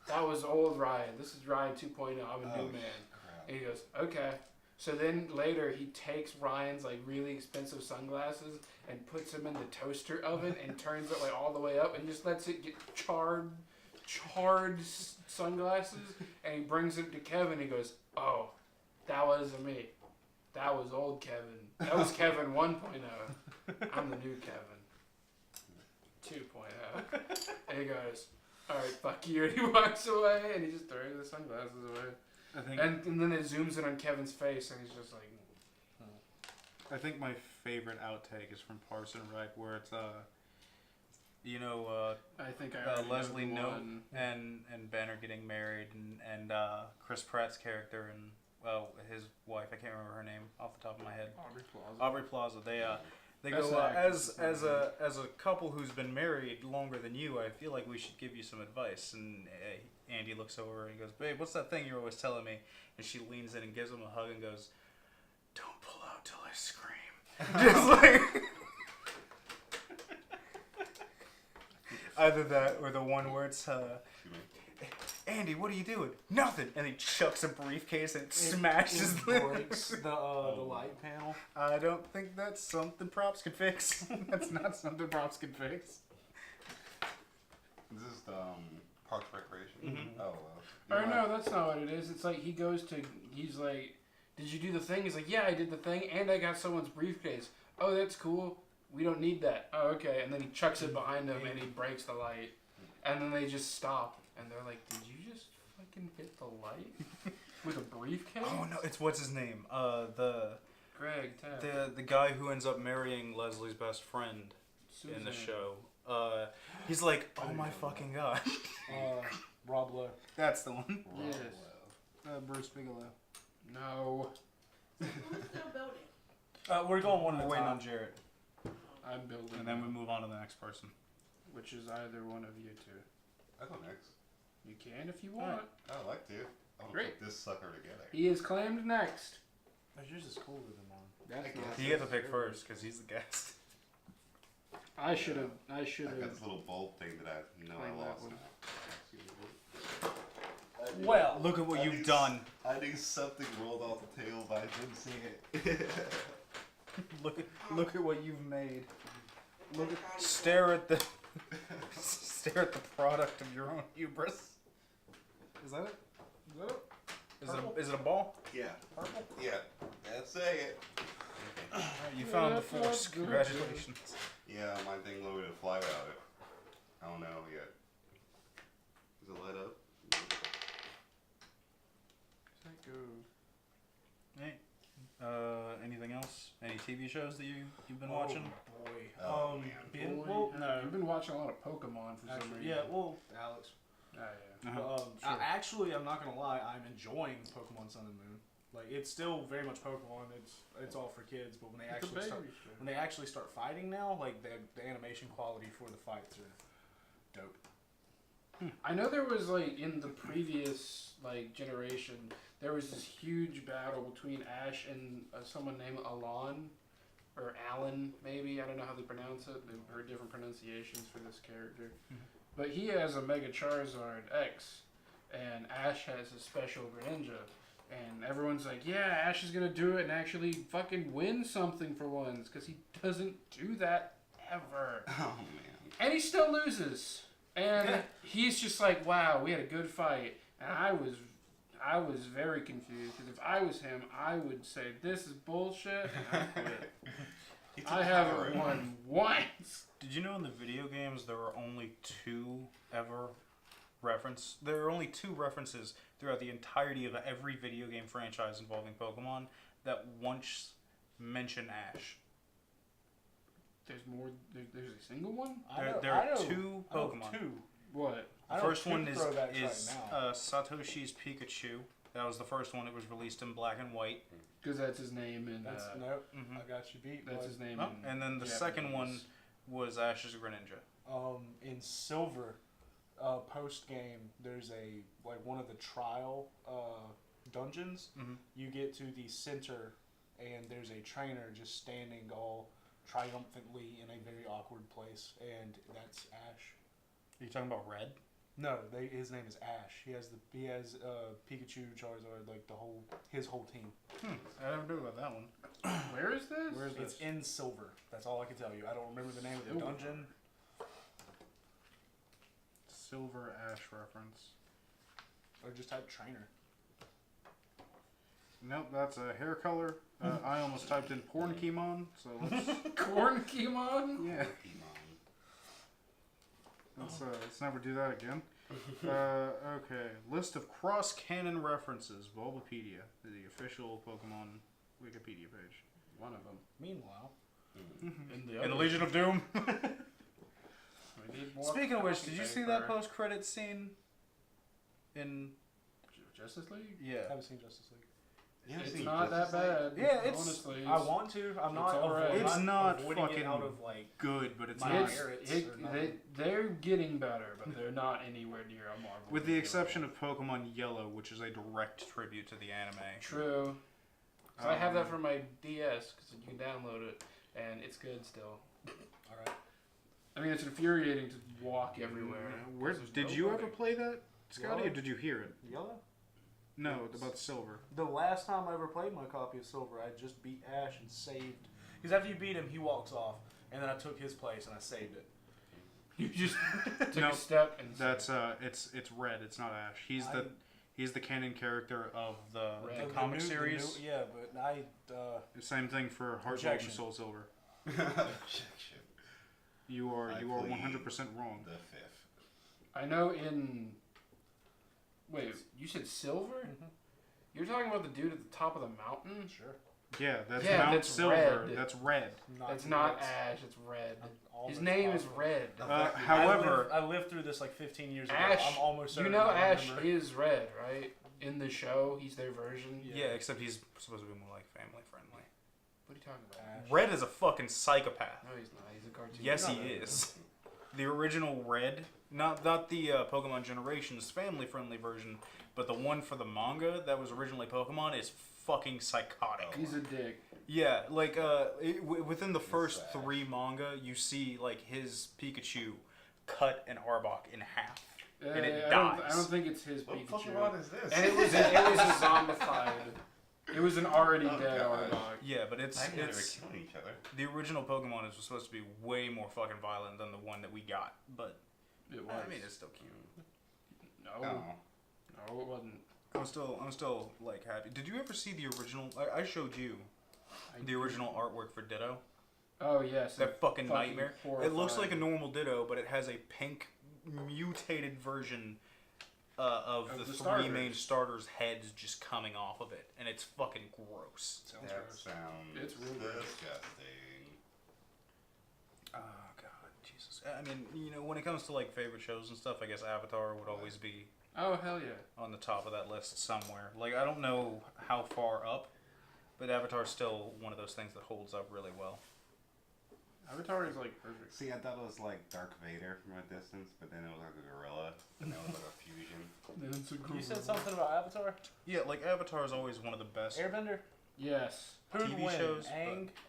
That was old Ryan. This is Ryan 2.0. I'm a new man." Crap. And he goes, "Okay." So then later he takes Ryan's like really expensive sunglasses and puts them in the toaster oven and turns it like all the way up and just lets it get charred sunglasses, and he brings it to Kevin. He goes, "Oh, that wasn't me. That was old Kevin. That was Kevin 1.0. I'm the new Kevin 2.0. And he goes, "All right, fuck you." And he walks away and he just throws the sunglasses away. I think And then it zooms in on Kevin's face, and he's just like, I think my favorite outtake is from Parks and Rec, where it's "I think I already Leslie know the Knope one." and Ben are getting married, and Chris Pratt's character and his wife, I can't remember her name off the top of my head. Aubrey Plaza. They That's go the actress. as a couple who's been married longer than you. I feel like we should give you some advice. And Andy looks over and he goes, "Babe, what's that thing you're always telling me?" And she leans in and gives him a hug and goes, "Don't pull out till I scream." Just like either that or the one where it's "Andy, what are you doing?" "Nothing." And he chucks a briefcase and it smashes It the breaks the light panel. I don't think that's something props can fix. That's not something props can fix. Is this Parks and Recreation? Mhm. Oh Or well. no, that's not what it is. It's like he's like, "Did you do the thing?" He's like, "Yeah, I did the thing, and I got someone's briefcase." "Oh, that's cool. We don't need that." "Oh, okay." And then he chucks it behind him and he breaks the light. And then they just stop and they're like, "Did you just fucking hit the light with a briefcase?" Oh no, it's what's his name? The Greg, Ted, the guy who ends up marrying Leslie's best friend in the Susan. show. He's like, "Oh my fucking god." Rob Lowe. That's the one. Yes. Bruce Bigelow. No, Who's still building? We're going one at We're a waiting on time. Jarrett, I'm building. and then we move on to the next person. which is either one of you two. I go next. You can if you want. I'd like to. I want to Great. put this sucker together. He is claimed next. Yours is cooler than mine. That's I not- guess. He gets to pick first because he's the guest. I should have. I got this little bulb thing that I know I Claim that lost one. now. Well, Look at what I you've need done. I knew something rolled off the table, but I didn't see it. Look at what you've made. Stare at the stare at the product of your own hubris. Is that it? Is it a ball? Yeah. purple. Yeah. That's it. You found the force. Congratulations. Yeah, my thing loaded to fly without it. I don't know yet. Is it light up? Hey. Anything else? Any TV shows that you've been Oh, watching? boy. Oh, man. Ben, Boy, well, no. You've been watching a lot of Pokemon for some Actually, reason. yeah, well, Alex. Oh, yeah. Uh-huh. Sure. Actually, I'm not gonna lie. I'm enjoying Pokemon Sun and Moon. Like, it's still very much Pokemon. It's all for kids. But when they It's a actually baby start fighting now, like the animation quality for the fights are dope. I know there was like in the previous like generation, there was this huge battle between Ash and someone named Alon, or Alan maybe. I don't know how they pronounce it. They've heard different pronunciations for this character, but he has a Mega Charizard X, and Ash has a special Greninja. And everyone's like, yeah, Ash is gonna do it and actually fucking win something for once, because he doesn't do that ever. Oh man. And he still loses. And he's just like, wow, we had a good fight. And I was very confused. Because if I was him, I would say, this is bullshit. And I quit. I haven't won once. Did you know in the video games there are only two references throughout the entirety of every video game franchise involving Pokemon that once mention Ash? There's more. There's a single one? There are two Pokemon. Two. What? The first one is right now. Satoshi's Pikachu. That was the first one. It was released in black and white. Because that's his name in. Nope. Mhm. I got you beat. That's bud. his name. Oh, in and then the Japanese. second one was Ash's Greninja. In Silver, post game, there's one of the trial dungeons. Mhm. You get to the center, and there's a trainer just standing all triumphantly in a very awkward place, and that's Ash. Are you talking about Red? No, his name is Ash. He has Pikachu, Charizard, like his whole team. I never knew about that one. Where is this? Where is It's this? in Silver. That's all I can tell you. I don't remember the name of the Silver. dungeon. Silver Ash reference. Or just type trainer. Nope, that's a hair color. I almost typed in Pornkemon, so let's Cornkemon? yeah. Let's never do that again. Okay, list of cross-canon references. Bulbapedia, the official Pokemon Wikipedia page. One of them. Meanwhile, In the Legion of Doom. We need more Speaking of which, copy did you see paper. that post-credit scene? In Justice League? I yeah. haven't seen Justice League. It's not that bad. Yeah, it's- honestly. I want to. I'm not. alright. I'm It's not avoiding fucking it out of like. good, but it's My not. merits It, or nothing. they're getting better, but they're not anywhere near a Marvel. With the movie exception level. of Pokemon Yellow, which is a direct tribute to the anime. True. 'Cause I have that for my DS because you can download it and it's good still. All right. I mean, it's infuriating to walk everywhere. Where 'cause there's did no you ever moving. play that, Scotty, or Yellow? did you hear it? Yellow. No, about Silver. The last time I ever played my copy of Silver, I just beat Ash and saved. Because after you beat him, he walks off, and then I took his place and I saved it. You just took No, a step and That's it's Red. It's not Ash. He's the canon character of the Red. comic series. yeah, but I. same thing for Heart Gold and Rejection. Soul Silver. Objection. You are I 100% wrong. The fifth. I know in. Wait, you said Silver? Mhm. You're talking about the dude at the top of the mountain? Sure. Yeah, that's Yeah, Mount that's Silver. Red. That's Red. It's not Ash, it's Red. I'm His almost name is positive. Red. However, I lived through this like 15 years ago. Ash, I'm almost you certain know I Ash remember. is Red, right? In the show, he's their version. yeah, except he's supposed to be more like family friendly. What are you talking about? Ash. Red is a fucking psychopath. No, he's not. He's a cartoon. Yes, he No, no, no. is. The original Red, not the Pokemon Generations family-friendly version, but the one for the manga that was originally Pokemon is fucking psychotic. He's a dick. Yeah, like within the first three manga, you see like his Pikachu cut an Arbok in half, and it dies. I don't think it's his What Pikachu. Pokemon is this? And it was a zombified. It was an already Oh, dead God. Arbok. Yeah, but it's I think they were killing each other. the original Pokemon is supposed to be way more fucking violent than the one that we got, but It was. I mean it's still cute. No, Oh. no, it wasn't. I'm still like happy. Did you ever see the original? I showed you the original artwork for Ditto. Oh yes. That fucking fucking nightmare. It looks like a horrifying. normal Ditto, but it has a pink mutated version of Of the the three starters. main starters' heads just coming off of it, and it's fucking gross. Sounds That gross. sounds It's real gross. disgusting. Oh god, Jesus. I mean, you know, when it comes to like favorite shows and stuff, I guess Avatar would always be Oh hell yeah. on the top of that list somewhere. Like I don't know how far up, but Avatar's still one of those things that holds up really well. Avatar is like perfect. See, I thought it was like Dark Vader from a distance, but then it was like a gorilla, and it was like a fusion. Then it's a You said gorilla. something about Avatar? Yeah, like Avatar is always one of the best. Airbender? Yes. Who'd TV win? shows,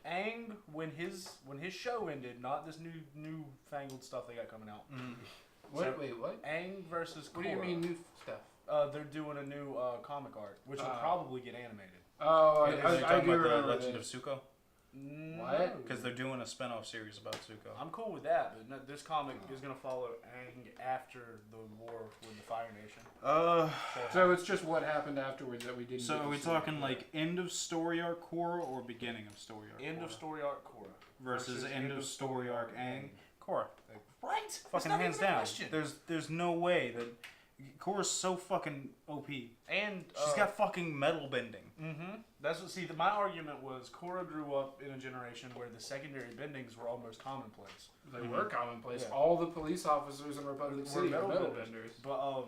Aang when his show ended, not this new fangled stuff they got coming out. What? So- Wait, what? Aang versus What do you Korra. mean new stuff? They're doing a new comic art, which will Oh. probably get animated. Oh, Are you I talking do about the remember Legend this. of Zuko? What? Because they're doing a spin-off series about Zuko. I'm cool with that, but this comic is gonna follow Aang after the war with the Fire Nation. So it's just what happened afterwards that we didn't. So get are to we see. talking like end of story arc Korra or beginning of story arc? End Korra? of story arc Korra versus end of story arc Aang. Korra. Right? Fucking That's not hands even a down. question. There's no way that Korra's so fucking OP. And She's got fucking metal bending. That's what. See, my argument was Korra grew up in a generation where the secondary bendings were almost commonplace. They were commonplace. Yeah. All the police officers in Republic City were metal benders. But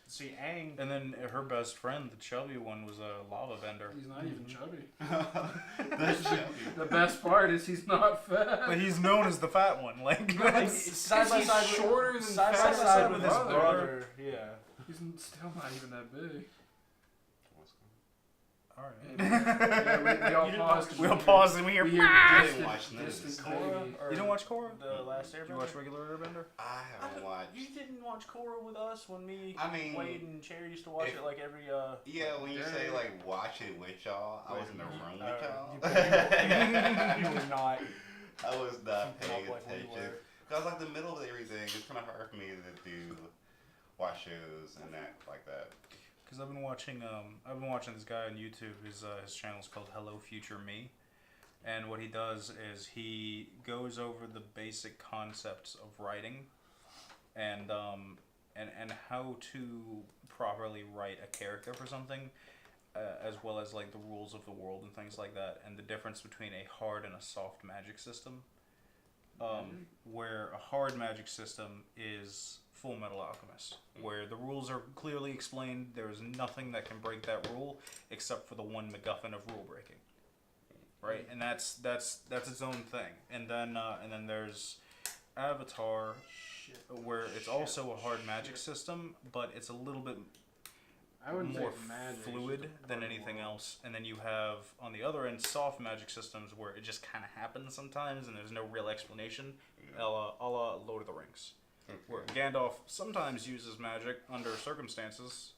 see, Aang. And then her best friend, the chubby one, was a lava bender. He's not even chubby. That's The best part is he's not fat. But he's known as the fat one. Like, Side by he's side, shorter than side by fat side as with his his brother. brother. Yeah. He's still not even that big. alright. Yeah, we all You didn't paused. watch- We all pause and we hear. We hear I didn't distant, watch none of distant this. baby. Or You don't watch Korra? The Last Airbender? Did you watch regular Airbender? I haven't watched. You didn't watch Korra with us when me, I mean, Wade, and Cherry used to watch if- it like every. Yeah, when you say like watch it with y'all, I was in the room with y'all. You were not. I was not keeping paying up like we attention. were. Cause like the middle of everything, it's kind of hard for me to do watch shows and that like that. Because I've been watching this guy on YouTube. His channel is called Hello Future Me, and what he does is he goes over the basic concepts of writing, and how to properly write a character for something, as well as like the rules of the world and things like that, and the difference between a hard and a soft magic system. Where a hard magic system is Full Metal Alchemist, where the rules are clearly explained. There is nothing that can break that rule except for the one MacGuffin of rule breaking, right? And that's its own thing. And then there's Avatar, where it's also a hard magic system, but it's a little bit I wouldn't more say magic, it's fluid just a than part of anything the world. else. And then you have on the other end soft magic systems where it just kind of happens sometimes and there's no real explanation, a la Lord of the Rings, where Gandalf sometimes uses magic under circumstances,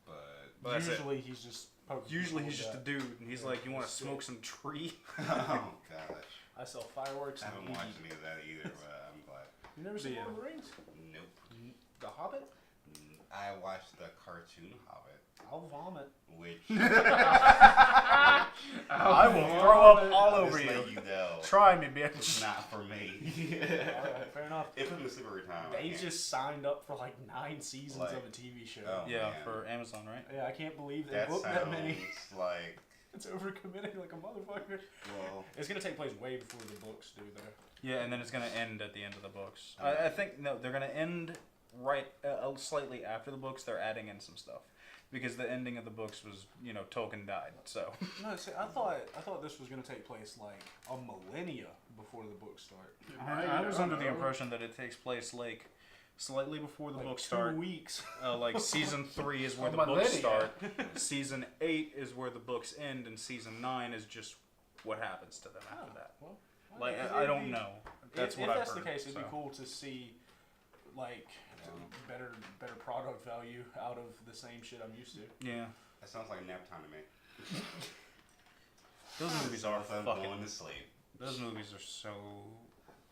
But but that's it. Usually he's just poking Usually people he's with just a that. dude and he's like, you want to Stick. smoke some tree? oh gosh, I sell fireworks. I and haven't weed. watched any of that either. But I'm glad. You never seen Yeah. Lord of the Rings? Nope. The Hobbit? I watched the cartoon Hobbit, I'll vomit. which I will throw up all I'll over just you. let you know. Try me, It's bitch. not for me. Alright, fair enough. It put me to sleep every time. I They can't. just signed up for like 9 seasons Like, of a TV show. oh. Yeah, man. for Amazon, right? Yeah, I can't believe they That booked sounds that many. like It's overcommitting like a motherfucker. well. It's gonna take place way before the books do, though. Yeah, and then it's gonna end at the end of the books. I think no, they're gonna end right slightly after the books. They're adding in some stuff because the ending of the books was, Tolkien died. So No, see, I thought this was gonna take place like a millennia before the books start. I was under the impression that it takes place like slightly before the Like books 2 start. weeks. Like season 3 is where A the books millennia. start. Season 8 is where the books end, and season 9 is just what happens to them after that. Well, Like it'd I don't be- know. That's if what I've that's heard. the case, it'd so. be cool to see like better product value out of the same shit I'm used to. Yeah, That sounds like nap time to me. those movies are Sounds like fucking. going to sleep. Those movies are so.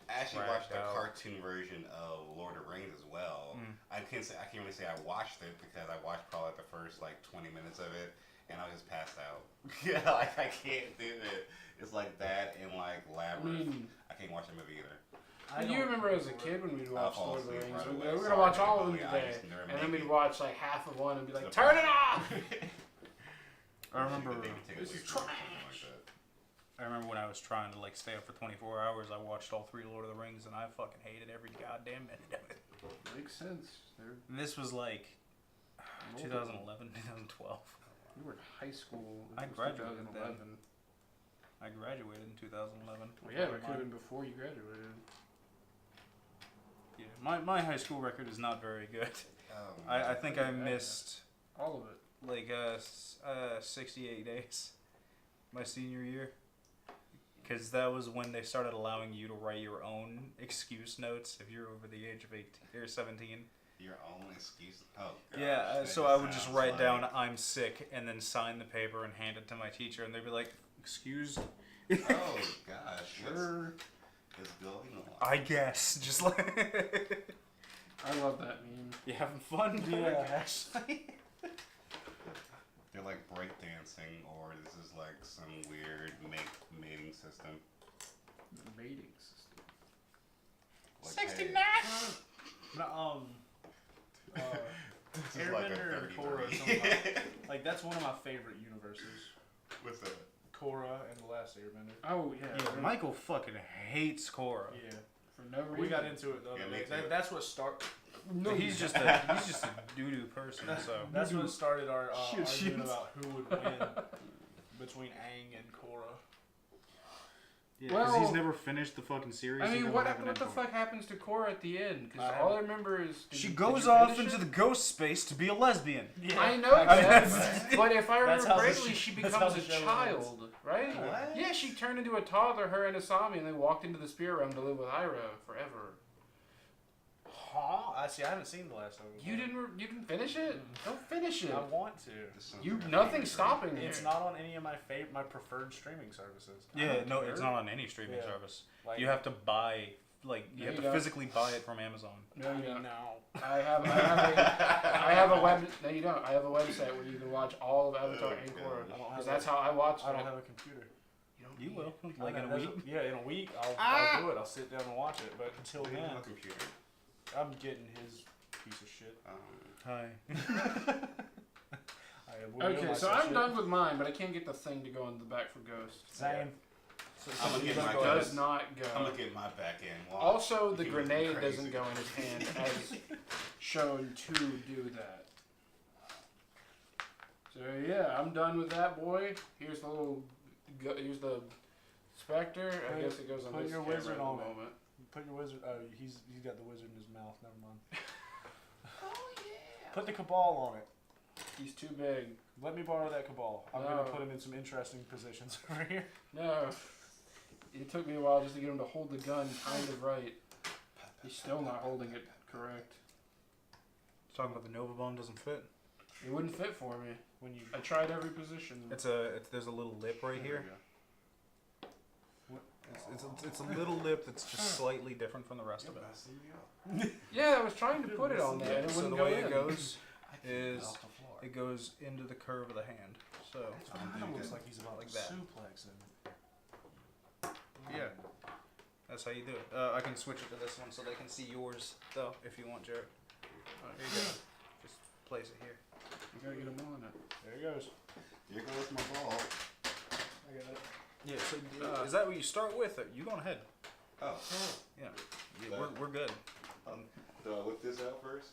I actually Dragged watched the out. cartoon version of Lord of the Rings as well. I can't really say I watched it because I watched probably the first like 20 minutes of it and I was just passed out. Yeah, like I can't do it. It's like that and like Labyrinth. I can't watch that movie either. You remember as a kid when we'd watch fall Lord of the asleep Rings? right We're away. gonna Sorry, watch all of them Billy, I today, just never and then make we'd it. watch like half of one and be like, The "Turn it off!" I remember. They would take it This is away from me, something like that. I remember when I was trying to like stay up for 24 hours. I watched all 3 Lord of the Rings, and I fucking hated every goddamn minute of it. Makes sense. And this was like 2011, 2012. You were in high school. I It was graduated 2011. I graduated in 2011. Well, yeah, it could have been before you graduated. Yeah, my high school record is not very good. Oh, I think I missed All of it. like 68 days my senior year. Because that was when they started allowing you to write your own excuse notes if you're over the age of 18 or 17. Your own excuse. Oh, gosh, Yeah, that so I would just sounds write down like- "I'm sick" and then sign the paper and hand it to my teacher, and they'd be like, "Excuse," Oh gosh, Sure. what's going on? I guess. Just like. I love that meme. You having fun? Yeah. Actually. They're like breakdancing, or this is like some weird mating system. Mating system. Like, hey, No, this is like a Airbender and 33. Korra or something like that's one of my favorite universes. What's that? Korra and the Last Airbender. Oh yeah. Yeah, really. Michael fucking hates Korra. Yeah, For no reason. we got into it the other Yeah, me day. too. That's what start. No, He's just a doo-doo person, so. That's what started our Shit, shit. argument about who would win between Aang and Korra. Yeah, because he's Well, never finished the fucking series. I He mean, never what have an what the end point. fuck happens to Korra at the end? Because I all I haven't- remember is She did goes you off finish into it? the ghost space to be a lesbian. Yeah, I know I mean, that, that's- but if I That's remember how the correctly, sh- she that's becomes how a the show child, right? What? Yeah, she turned into a toddler, her and Asami, and they walked into the spirit realm to live with Iroh forever. Huh? I see. I haven't seen the last one. You didn't finish it? Don't finish it. I want to. This sounds You like a nothing's favorite stopping you. It's not on any of my preferred streaming services. I Yeah, don't no, care. it's not on any streaming Yeah. service. Like, You have to buy, like, you No, have you to don't. physically buy it from Amazon. No, you don't. No. I have a web. No, you don't. I have a website where you can watch all of Avatar and Okay. Korra. I don't Because have that's a, how I watched I it. don't have a computer. You will, I like in know, a that's- week. Yeah, in a week I'll do it. I'll sit down and watch it. But until Leave it then, on the computer. I'm getting his piece of shit. Hi. I will Okay, realize so that I'm shit. done with mine, but I can't get the thing to go in the back for Ghost. Same. So, I'm gonna you get gonna my go gun. Does not I'm go. gonna get my back end. Watch. Also, the You can make me grenade crazy. doesn't go in his hand as shown to do that. So yeah, I'm done with that boy. Here's the little, here's the specter. I Put- guess it goes on put this your camera wizard at the on it. moment. Put your wizard. Oh, he's got the wizard in his mouth. Never mind. Oh yeah. Put the cabal on it. He's too big. Let me borrow that cabal. I'm No. gonna put him in some interesting positions over here. No, it took me a while just to get him to hold the gun kind of right. He's still not holding it correct. Talking about the Nova Bomb doesn't fit. It wouldn't fit for me. When you I tried every position. There's a little lip right here. What? It's a little lip that's just slightly different from the rest of it. Yeah, I was trying to put it on there and it So wouldn't the go way in. it goes is Off the floor. it goes into the curve of the hand. So It kind of looks like he's about Like to that. suplex him. yeah, that's how you do it. I can switch it to this one so they can see yours though, if you want, Jared. Here you go. Just place it here. You gotta get him on it. There he goes. Here goes my ball. I got it. Yeah. So is that what you start with? Or you go ahead. Oh. Yeah. We're good. Do I whip this out first?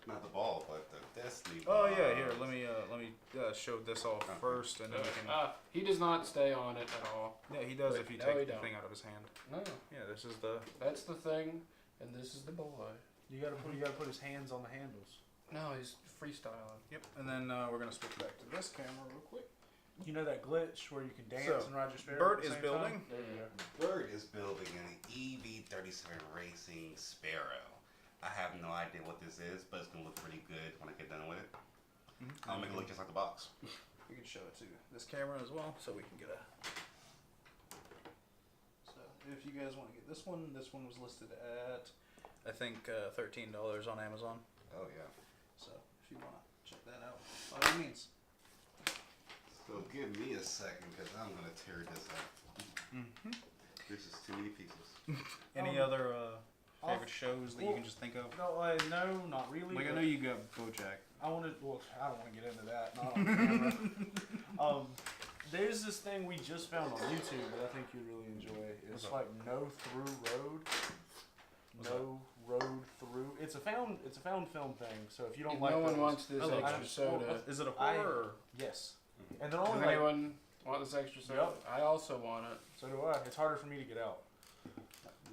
Not the ball, but the destiny. Oh ball. yeah. Here, let me show this off Okay. first, and then we can. He does not stay on it at all. Yeah, he does Wait, if you no, take he the don't. thing out of his hand. No, Yeah, this is the. that's the thing, and this is the boy. You gotta put his hands on the handles. No, he's freestyling. Yep. And then we're gonna switch back to this camera real quick. You know that glitch where you can dance So, and ride your Sparrow Bert at the is same building. time? There you go. Bird is building an EV37 Racing Sparrow. I have no idea what this is, but it's gonna look pretty good when I get done with it. I'll make it look just like the box. We can show it to this camera as well, so we can get a. So if you guys want to get this one was listed at, I think $13 on Amazon. Oh yeah. So if you want to check that out, by all means. So give me a second, because I'm gonna tear this up. Mm-hmm. There's just too many pieces. Any other favorite shows that you can just think of? No, not really. Like I but know you got BoJack. I don't want to get into that. Not on camera. There's this thing we just found on YouTube that I think you'd really enjoy. It's What's like No Through Road. No Road Through. It's a found film thing. So if you don't If like no one those- wants this I like extra it. soda. Is it a I- horror? yes, and they're Does only like. anyone want this extra soda? Yep. I also want it. So do I. It's harder for me to get out.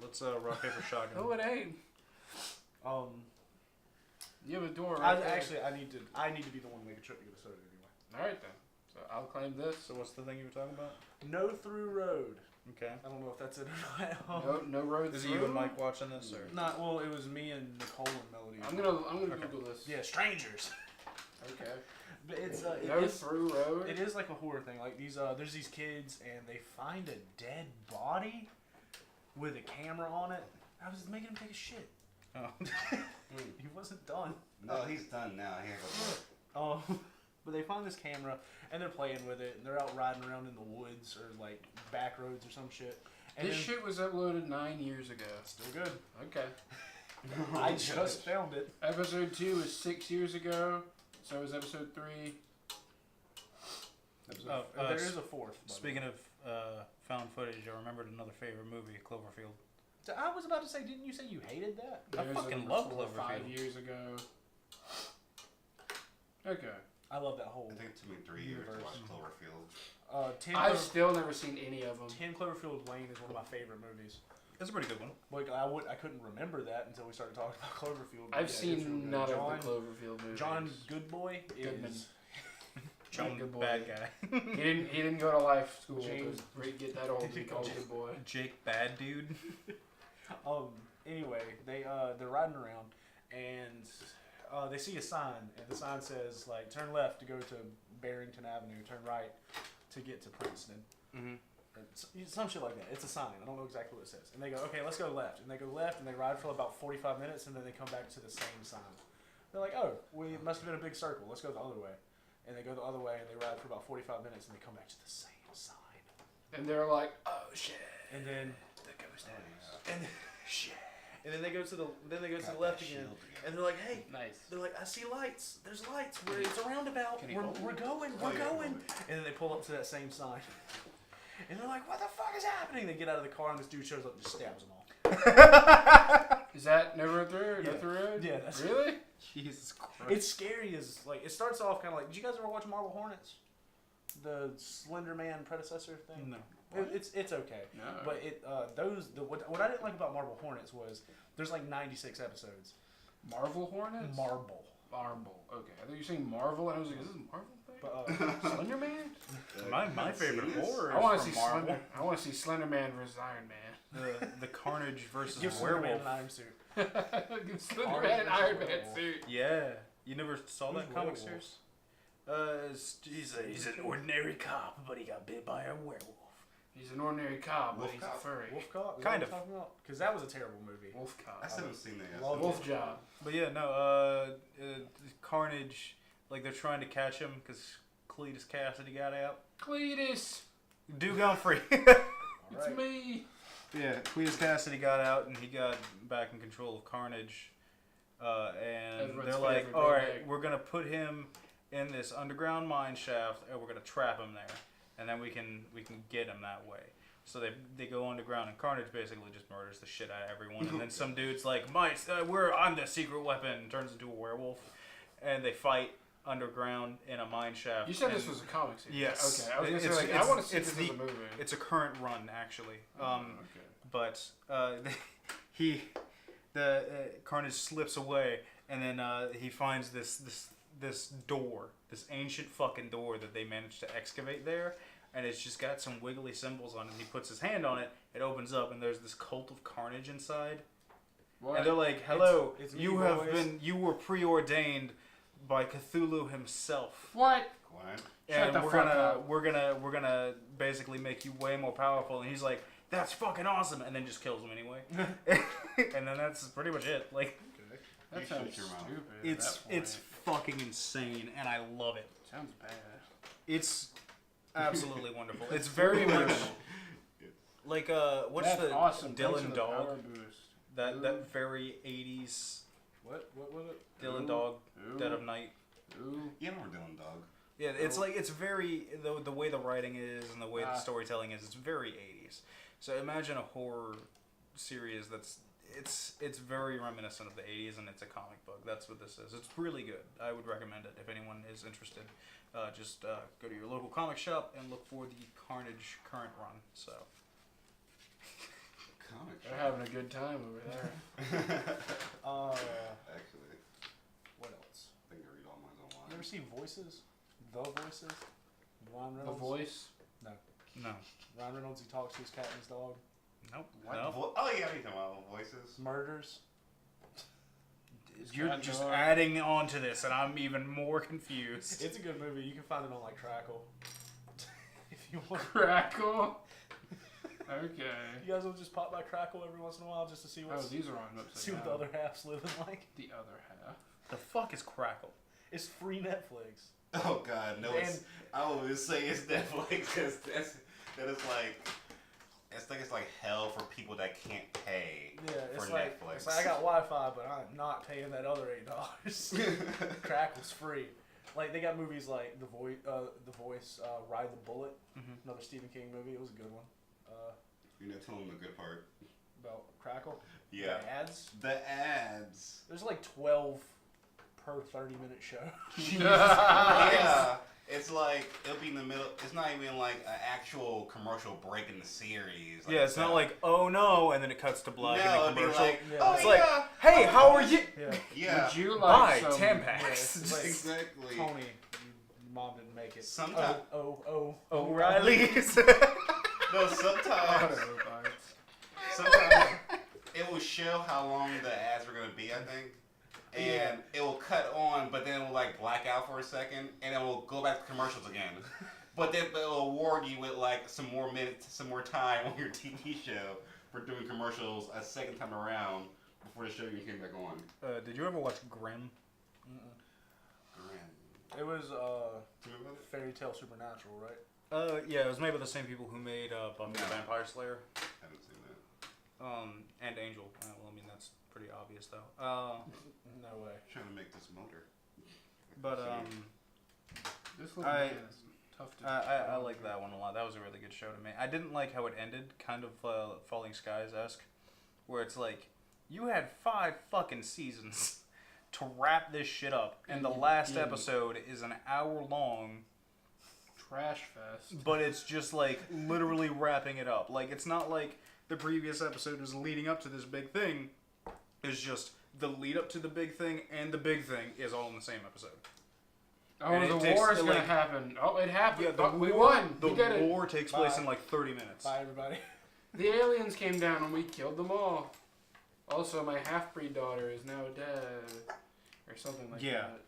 Let's rock paper shotgun. Oh, it ain't. You have a door right there. I need to be the one to make a trip to get a soda anyway. All right then. So I'll claim this. So what's the thing you were talking about? No Through Road. Okay. I don't know if that's it or not. No road Is it through. you and Mike watching this, or? Not well. It was me and Nicole and Melody. I'm gonna Okay. Google this. Yeah, strangers. Okay. But it's No through road. it is like a horror thing. Like these there's these kids and they find a dead body with a camera on it. I was making him take a shit. Oh. He wasn't done. No, he's done now. He has a work. But they find this camera and they're playing with it and they're out riding around in the woods or like back roads or some shit. And This then- shit was uploaded 9 years ago. still good. Okay. I just found it. Episode 2 was 6 years ago. So was episode 3. There is a fourth. by the Speaking way. of found footage, I remembered another favorite movie, Cloverfield. So I was about to say, didn't you say you hated that? I There's fucking like love 4 or 5 Cloverfield. years ago. Okay. I love that whole. I think it took me 3 years to watch Cloverfield. 10 I've still never seen any of them. 10 Cloverfield Lane is one of my favorite movies. It's a pretty good one. Like I couldn't remember that until we started talking about Cloverfield. I've it's real seen good. none John, of the Cloverfield movies. John Goodboy Goodman. is John, Good boy. bad guy. He didn't go to life school James- to get that old to be called good boy. Jake, bad dude. Anyway, they're riding around and they see a sign and the sign says like turn left to go to Barrington Avenue, turn right to get to Princeton. Mm-hmm. Some shit like that. It's a sign. I don't know exactly what it says. And they go, okay, let's go left. And they go left and they ride for about 45 minutes and then they come back to the same sign. They're like, oh, it must have been a big circle. Let's go the other way. And they go the other way and they ride for about 45 minutes and they come back to the same sign. And they're like, oh shit. And then The ghost house. and shit. And then they go to the Got left that again. shield again. And they're like, hey, Nice. they're like, I see lights. There's lights. It's a roundabout. Can you hold We're it? going. Oh, We're yeah. going. And then they pull up to that same sign. And they're like, what the fuck is happening? They get out of the car and this dude shows up and just stabs them all. Is that No Road Through? Yeah. No Through Road? Yeah, that's Really? Jesus Christ. It's scary as like it starts off kind of like. Did you guys ever watch Marble Hornets? The Slender Man predecessor thing. No. It's okay. No. But what I didn't like about Marble Hornets was there's like 96 episodes. Marvel Hornets? Marble. Marvel. Okay. I thought you were saying Marvel, and I was like, is this a Marvel thing? But Slender Man? My favorite horror I want is to from see Marvel. Slender. I want to see Slender Man versus Iron Man. The Carnage versus give Slender Man Werewolf. an iron suit. Slender Man and Iron Man suit. Yeah. You never saw that Who's comic Werewolf? series? He's an ordinary cop, but he got bit by a werewolf. He's an ordinary cop, but Wolf he's cop? a furry. Wolf Cop. Is Kind that of. what you're talking about? Because that was a terrible movie. Wolf cop. I still haven't seen that yet. Love Wolf job. But yeah, no. Carnage, like they're trying to catch him because Cletus Cassidy got out. Cletus, Duke Humphrey. it's Right. me. Yeah, Cletus Cassidy got out and he got back in control of Carnage. And Everyone's they're like, favorite all right, redneck. we're going to put him in this underground mine shaft and we're going to trap him there. And then we can get him that way. So they go underground and Carnage basically just murders the shit out of everyone. And then some dude's like, I'm the secret weapon, turns into a werewolf. And they fight underground in a mine shaft. You said and this was a comic series. Yes. Okay. I was gonna It's- say like I it's- want to see it's this as the- a movie. It's a current run, actually. Okay. But Carnage slips away, and then he finds this door, this ancient fucking door that they managed to excavate there, and it's just got some wiggly symbols on it. He puts his hand on it, it opens up, and there's this cult of Carnage inside. What? And they're like, "Hello, It's you me, have boys." you were preordained by Cthulhu himself." What? Quiet. Shut And the fuck up. we're gonna basically make you way more powerful. And he's like, that's fucking awesome, and then just kills him anyway. And then that's pretty much it. Like, That You sounds shut your mouth. stupid. at it's that point. fucking insane, and I love it. Sounds bad. It's absolutely wonderful. It's very much like what's That's the awesome. Thanks for Dylan the Dog? power boost. That very 80s What was it? Dylan Ooh. Dog, Ooh. Dead of Night. Ooh. You remember Dylan Dog? Yeah, it's like it's very the way the writing is and the way the storytelling is. It's very 80s. So imagine a horror series it's very reminiscent of the 80s, and it's a comic book. That's what this is. It's really good. I would recommend it if anyone is interested. Just go to your local comic shop and look for the Carnage current run. So Comic. They're having a good time over there. Actually, What else? I think I read all mine You online. ever see Voices? The Voices? Ryan The Reynolds. voice. no, Ryan Reynolds. He talks to his cat and his dog. nope, What? no. Oh yeah, you talking about voices? Murders. You're Cat just dog. adding on to this, and I'm even more confused. It's a good movie. You can find it on like Crackle. If you want. Crackle. Okay. You guys will just pop by Crackle every once in a while just to see Oh, what's, these are on upside see what the down. other half's living like. The other half. The fuck is Crackle? It's free Netflix. Oh God, no! And- I always say it's Netflix because it's like hell for people that can't pay Yeah, it's for like Netflix. it's like I got Wi-Fi, but I'm not paying that other $8. Crackle's free. Like they got movies like The Voice, Ride the Bullet, another Stephen King movie. It was a good one. You're not telling them the good part. About Crackle. Yeah. The ads. The ads. There's like 12 per 30-minute show. Yeah. It's like it'll be in the middle. It's not even like an actual commercial break in the series. Like Yeah, it's not like, oh no, and then it cuts to black no, in the it'd be commercial. like, Yeah. oh It's yeah, like, hey, how are you? Yeah. yeah, Would you Buy like some... 10 Yeah, packs. it's like, exactly. Tony, your mom didn't make it. Sometimes, O'Reilly's. no, sometimes it will show how long the ads are gonna be. I think. And it will cut on, but then it will like black out for a second, and it will go back to commercials again. But then it will award you with like some more minutes, some more time on your TV show for doing commercials a second time around before the show even came back on. Did you ever watch Grimm? Grim. It was Remember that? Fairy Tale Supernatural, right? Yeah, it was made by the same people who made Buffy the No. Vampire Slayer. Haven't seen that. And Angel. Well, I mean, that's pretty obvious, though. No way. Trying to make this motor. But, This little man is tough to... I like that one a lot. That was a really good show to me. I didn't like how it ended, kind of Falling Skies-esque, where it's like, you had 5 fucking seasons to wrap this shit up, and the last episode is an hour long, Trash fest. but it's just like literally wrapping it up. Like, it's not like the previous episode was leading up to this big thing. It's just the lead up to the big thing and the big thing is all in the same episode. Oh, And the it takes- war is it, gonna like- happen. Oh, it happened. Yeah, the Oh, we war- won. The We did it. war takes place Bye. in like 30 minutes. Bye, everybody. The aliens came down and we killed them all. Also, my half-breed daughter is now dead. Or something like Yeah. that.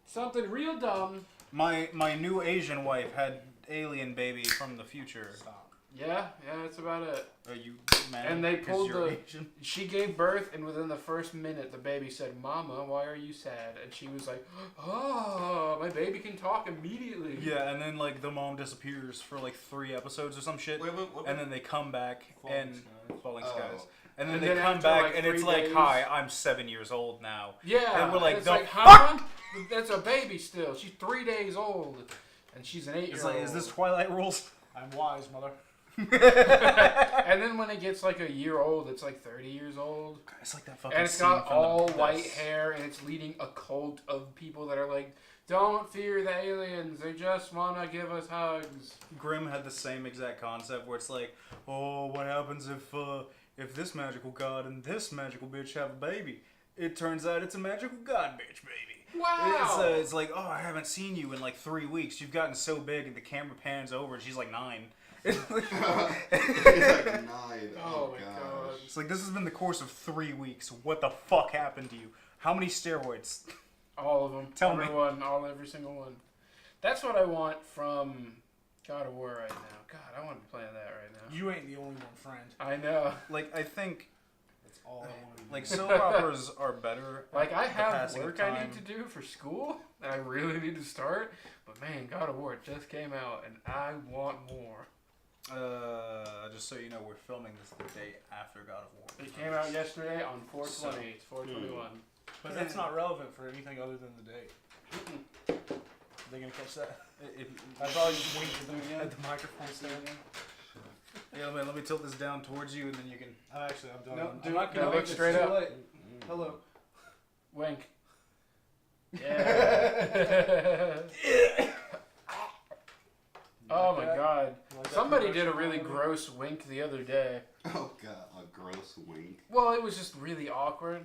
Something real dumb. My new Asian wife had alien baby from the future. Stop. Yeah, that's about it. Are you mad? And they 'cause pulled you're the- Asian? She gave birth, and within the first minute, the baby said, "Mama, why are you sad?" And she was like, "Oh, my baby can talk immediately." Yeah, and then like the mom disappears for like 3 episodes or some shit, Wait, and then they come back and Falling Oh. Skies, and then And they then come after, back like, and it's 3 like, days- "Hi, I'm 7 years old now." Yeah, And we're like, it's "The like, huh? That's a baby still. She's 3 days old, and she's an 8-year-old. It's like, is this Twilight rules? I'm wise, mother. And then when it gets like a year old, it's like 30 years old. It's like that fucking. And it's scene got from all the white hair, and it's leading a cult of people that are like, "Don't fear the aliens. They just want to give us hugs." Grimm had the same exact concept where it's like, oh, what happens if this magical god and this magical bitch have a baby? It turns out it's a magical god bitch baby. Wow. It's like, oh, I haven't seen you in like 3 weeks. You've gotten so big, and the camera pans over, and she's like 9. He's like 9. Oh my God. It's like, this has been the course of 3 weeks. What the fuck happened to you? How many steroids? All of them. Tell me. Everyone. Every single one. That's what I want from God of War right now. God, I want to be playing that right now. You ain't the only one, friend. I know. Like, I think, That's all I want to do. like, soap operas are better. Like, I at the have passing of work I need time. to do for school that I really need to start. But man, God of War just came out, and I want more. Just so you know, we're filming this the day after God of War. It came out yesterday on 420. It's 421. But that's not relevant for anything other than the date. Are they gonna catch that? I probably just winked at the microphone stand. Yeah, let me tilt this down towards you, and then you can. I'm done. No, I'm do not it. gonna No, make look this straight too up. late. Hello. Wink. Yeah. Oh my God. Like that Somebody did a promotional really movie? gross wink the other day. Oh God, a gross wink. Well, it was just really awkward.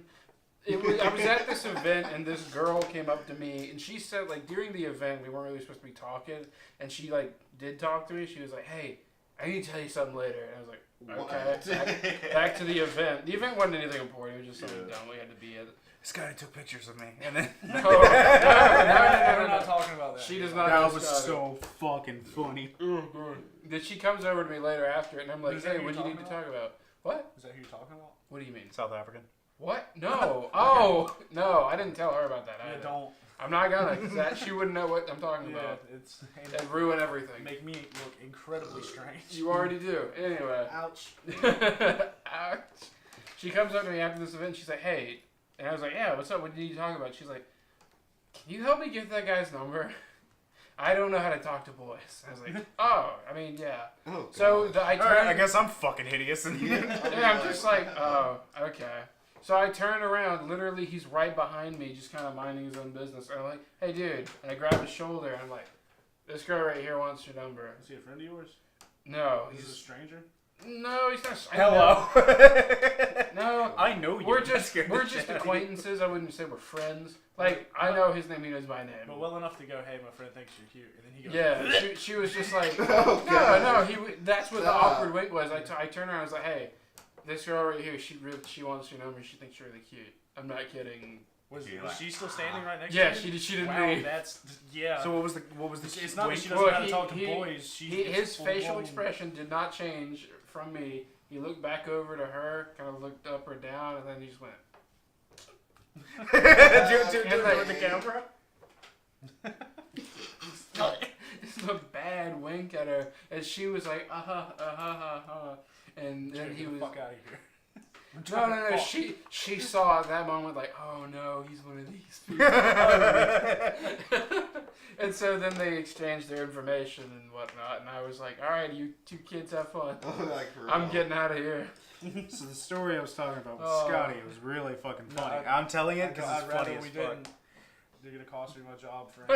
I was at this event, and this girl came up to me, and she said, like, during the event, we weren't really supposed to be talking, and she, like, did talk to me. She was like, "Hey, I need to tell you something later. And I was like, What? okay. Back to the event. The event wasn't anything important. It was just something dumb we had to be at. This guy took pictures of me, and then No, We're not talking about that. She does not. That know was Scotty. so fucking funny. Then she comes over to me later after it, and I'm like, Is that hey, who what do you're you need to talking talk about? What? Is that who you're talking about? What do you mean? South African. What? No. Oh, no. I didn't tell her about that. Yeah, either. don't. I'm not gonna, because that she wouldn't know what I'm talking Yeah, about. it's It'd ruin everything. make me look incredibly strange. You already do. Anyway. Ouch. Ouch. She comes up to me after this event. And she's like, "Hey," and I was like, "Yeah, what's up? What did you talk about?" She's like, "Can you help me get that guy's number? I don't know how to talk to boys." I was like, "Oh, I mean, yeah." Oh, So God. I All right, turned. I guess I'm fucking hideous. Yeah, I'm just like, oh, okay. So I turn around. Literally, he's right behind me, just kind of minding his own business. And I'm like, "Hey, dude!" And I grab his shoulder. And I'm like, "This girl right here wants your number." Is he a friend of yours? No, Is he a he's stranger? no, he's not. Hello. No, I know you. we're That just scared the we're just shit out of me. acquaintances. I wouldn't say we're friends. Like I know his name, he knows my name. But well enough to go, hey, my friend thinks you're cute. And then he goes, Yeah, she was just like, Oh, no, God. that's what Stop. the awkward wink was. I turned around, I was like, hey, this girl right here, she wants your number. She thinks you're really cute. I'm not kidding. Was You're was like, she still standing right next Yeah, to you? she didn't Wow, leave. that's, yeah. So what was the It's not that wink? she doesn't know how to Well, talk to he- boys. His facial expression did not change from me. He looked back over to her, kind of looked up or down, and then he just went. do with the camera? Just a bad wink at her, and she was like, and then he was. Fuck out of here. No. She saw at that moment like, oh no, he's one of these people. And so then they exchanged their information and whatnot, and I was like, all right, you two kids have fun. Oh, like, for I'm real. getting out of here. So the story I was talking about with Oh. Scotty was really fucking No, funny. I'm telling it because I'd it's rather funny as we fuck. didn't. You're gonna cost me my job, friend. No,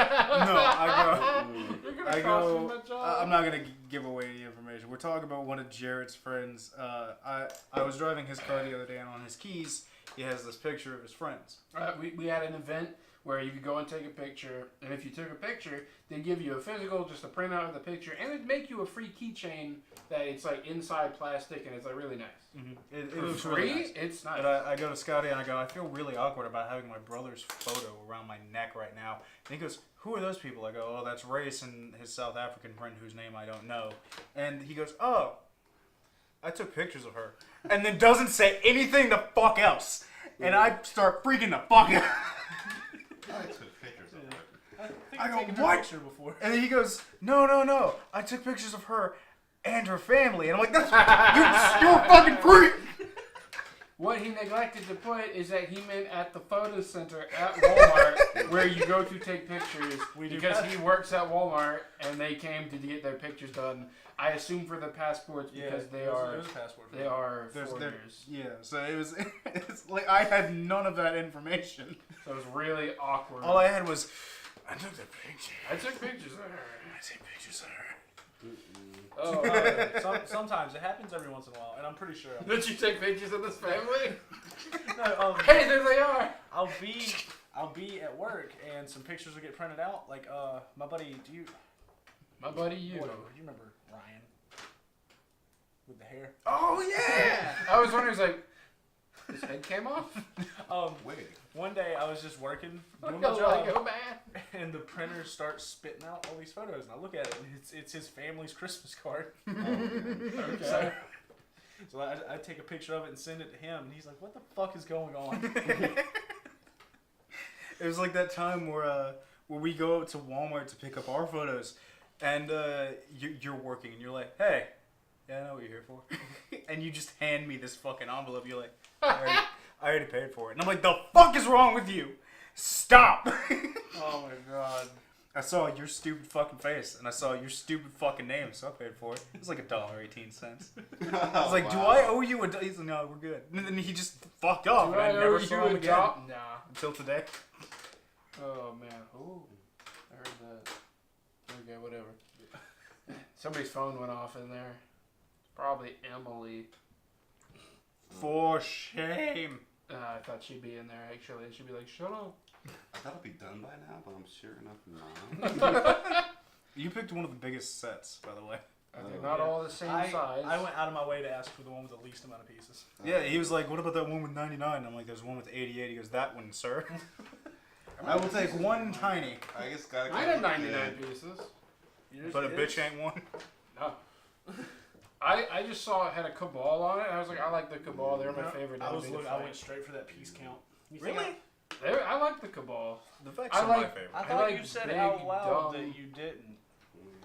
I go. You're gonna I cost me go. my job. I'm not gonna give away any information. We're talking about one of Jared's friends. I was driving his car the other day, and on his keys, he has this picture of his friends. We had an event where you could go and take a picture, and if you took a picture, they'd give you a physical, just a printout of the picture, and it'd make you a free keychain that it's like inside plastic, and it's like really nice. It For looks free, really nice. it's nice. But I go to Scotty and I go, I feel really awkward about having my brother's photo around my neck right now. And he goes, who are those people? I go, oh, that's Race and his South African friend whose name I don't know. And he goes, oh, I took pictures of her. And then doesn't say anything the fuck else. And I start freaking the fuck out. I took pictures of it. I think I I've go, taken what? a picture before. And then he goes, no. I took pictures of her and her family. And I'm like, that's, you're a fucking freak. What he neglected to put is that he meant at the photo center at Walmart where you go to take pictures because he works at Walmart and they came to get their pictures done. I assume for the passports because it was a passport. they are There's- there- foreigners. Yeah, so it was. It's like I had none of that information. So it was really awkward. All I had was, I took the picture. I took pictures of her. I take pictures of her. Oh, Sometimes it happens every once in a while, and I'm pretty sure. did you take pictures of this family? No, Hey, there they are. I'll be at work, and some pictures will get printed out. Like, my buddy, My buddy, you. whatever, you remember Ryan with the hair? Oh, yeah. I was wondering, like, his head came off. Wait. One day I was just working, doing Go my job, Lego man. and the printer starts spitting out all these photos, and I look at it, and it's his family's Christmas card. Okay. So I take a picture of it and send it to him, and he's like, "What the fuck is going on?" It was like that time where we go up to Walmart to pick up our photos, and you're working, and you're like, hey, yeah, I know what you're here for. And you just hand me this fucking envelope. You're like, I already paid for it. And I'm like, the fuck is wrong with you? Stop. Oh my god. I saw your stupid fucking face, and I saw your stupid fucking name, so I paid for it. It was like $1.18. I was like, do I owe you a... He's like, no, we're good. And then he just fucked off, Do and I I never owe saw you him a again. job? Nah. Until today. Oh man. Ooh. I heard that. Okay, whatever. Somebody's phone went off in there. Probably Emily. For shame. I thought she'd be in there actually, and she'd be like, "Shut up." I thought it'd be done by now, but I'm sure enough not. You picked one of the biggest sets, by the way. They're not all the same size. I went out of my way to ask for the one with the least amount of pieces. Yeah, he was like, what about that one with 99? I'm like, there's one with 88. He goes, that one, sir. I will take one tiny. I guess gotta I had 99 pieces. But a bitch ain't one. No. I just saw it had a Cabal on it. And I was like, I like the Cabal. They're my favorite. I enemy to I fight. went straight for that piece count. Really? I like the Cabal. The Vex I are my like- favorite. I I thought like you said big, out loud dumb- that you didn't.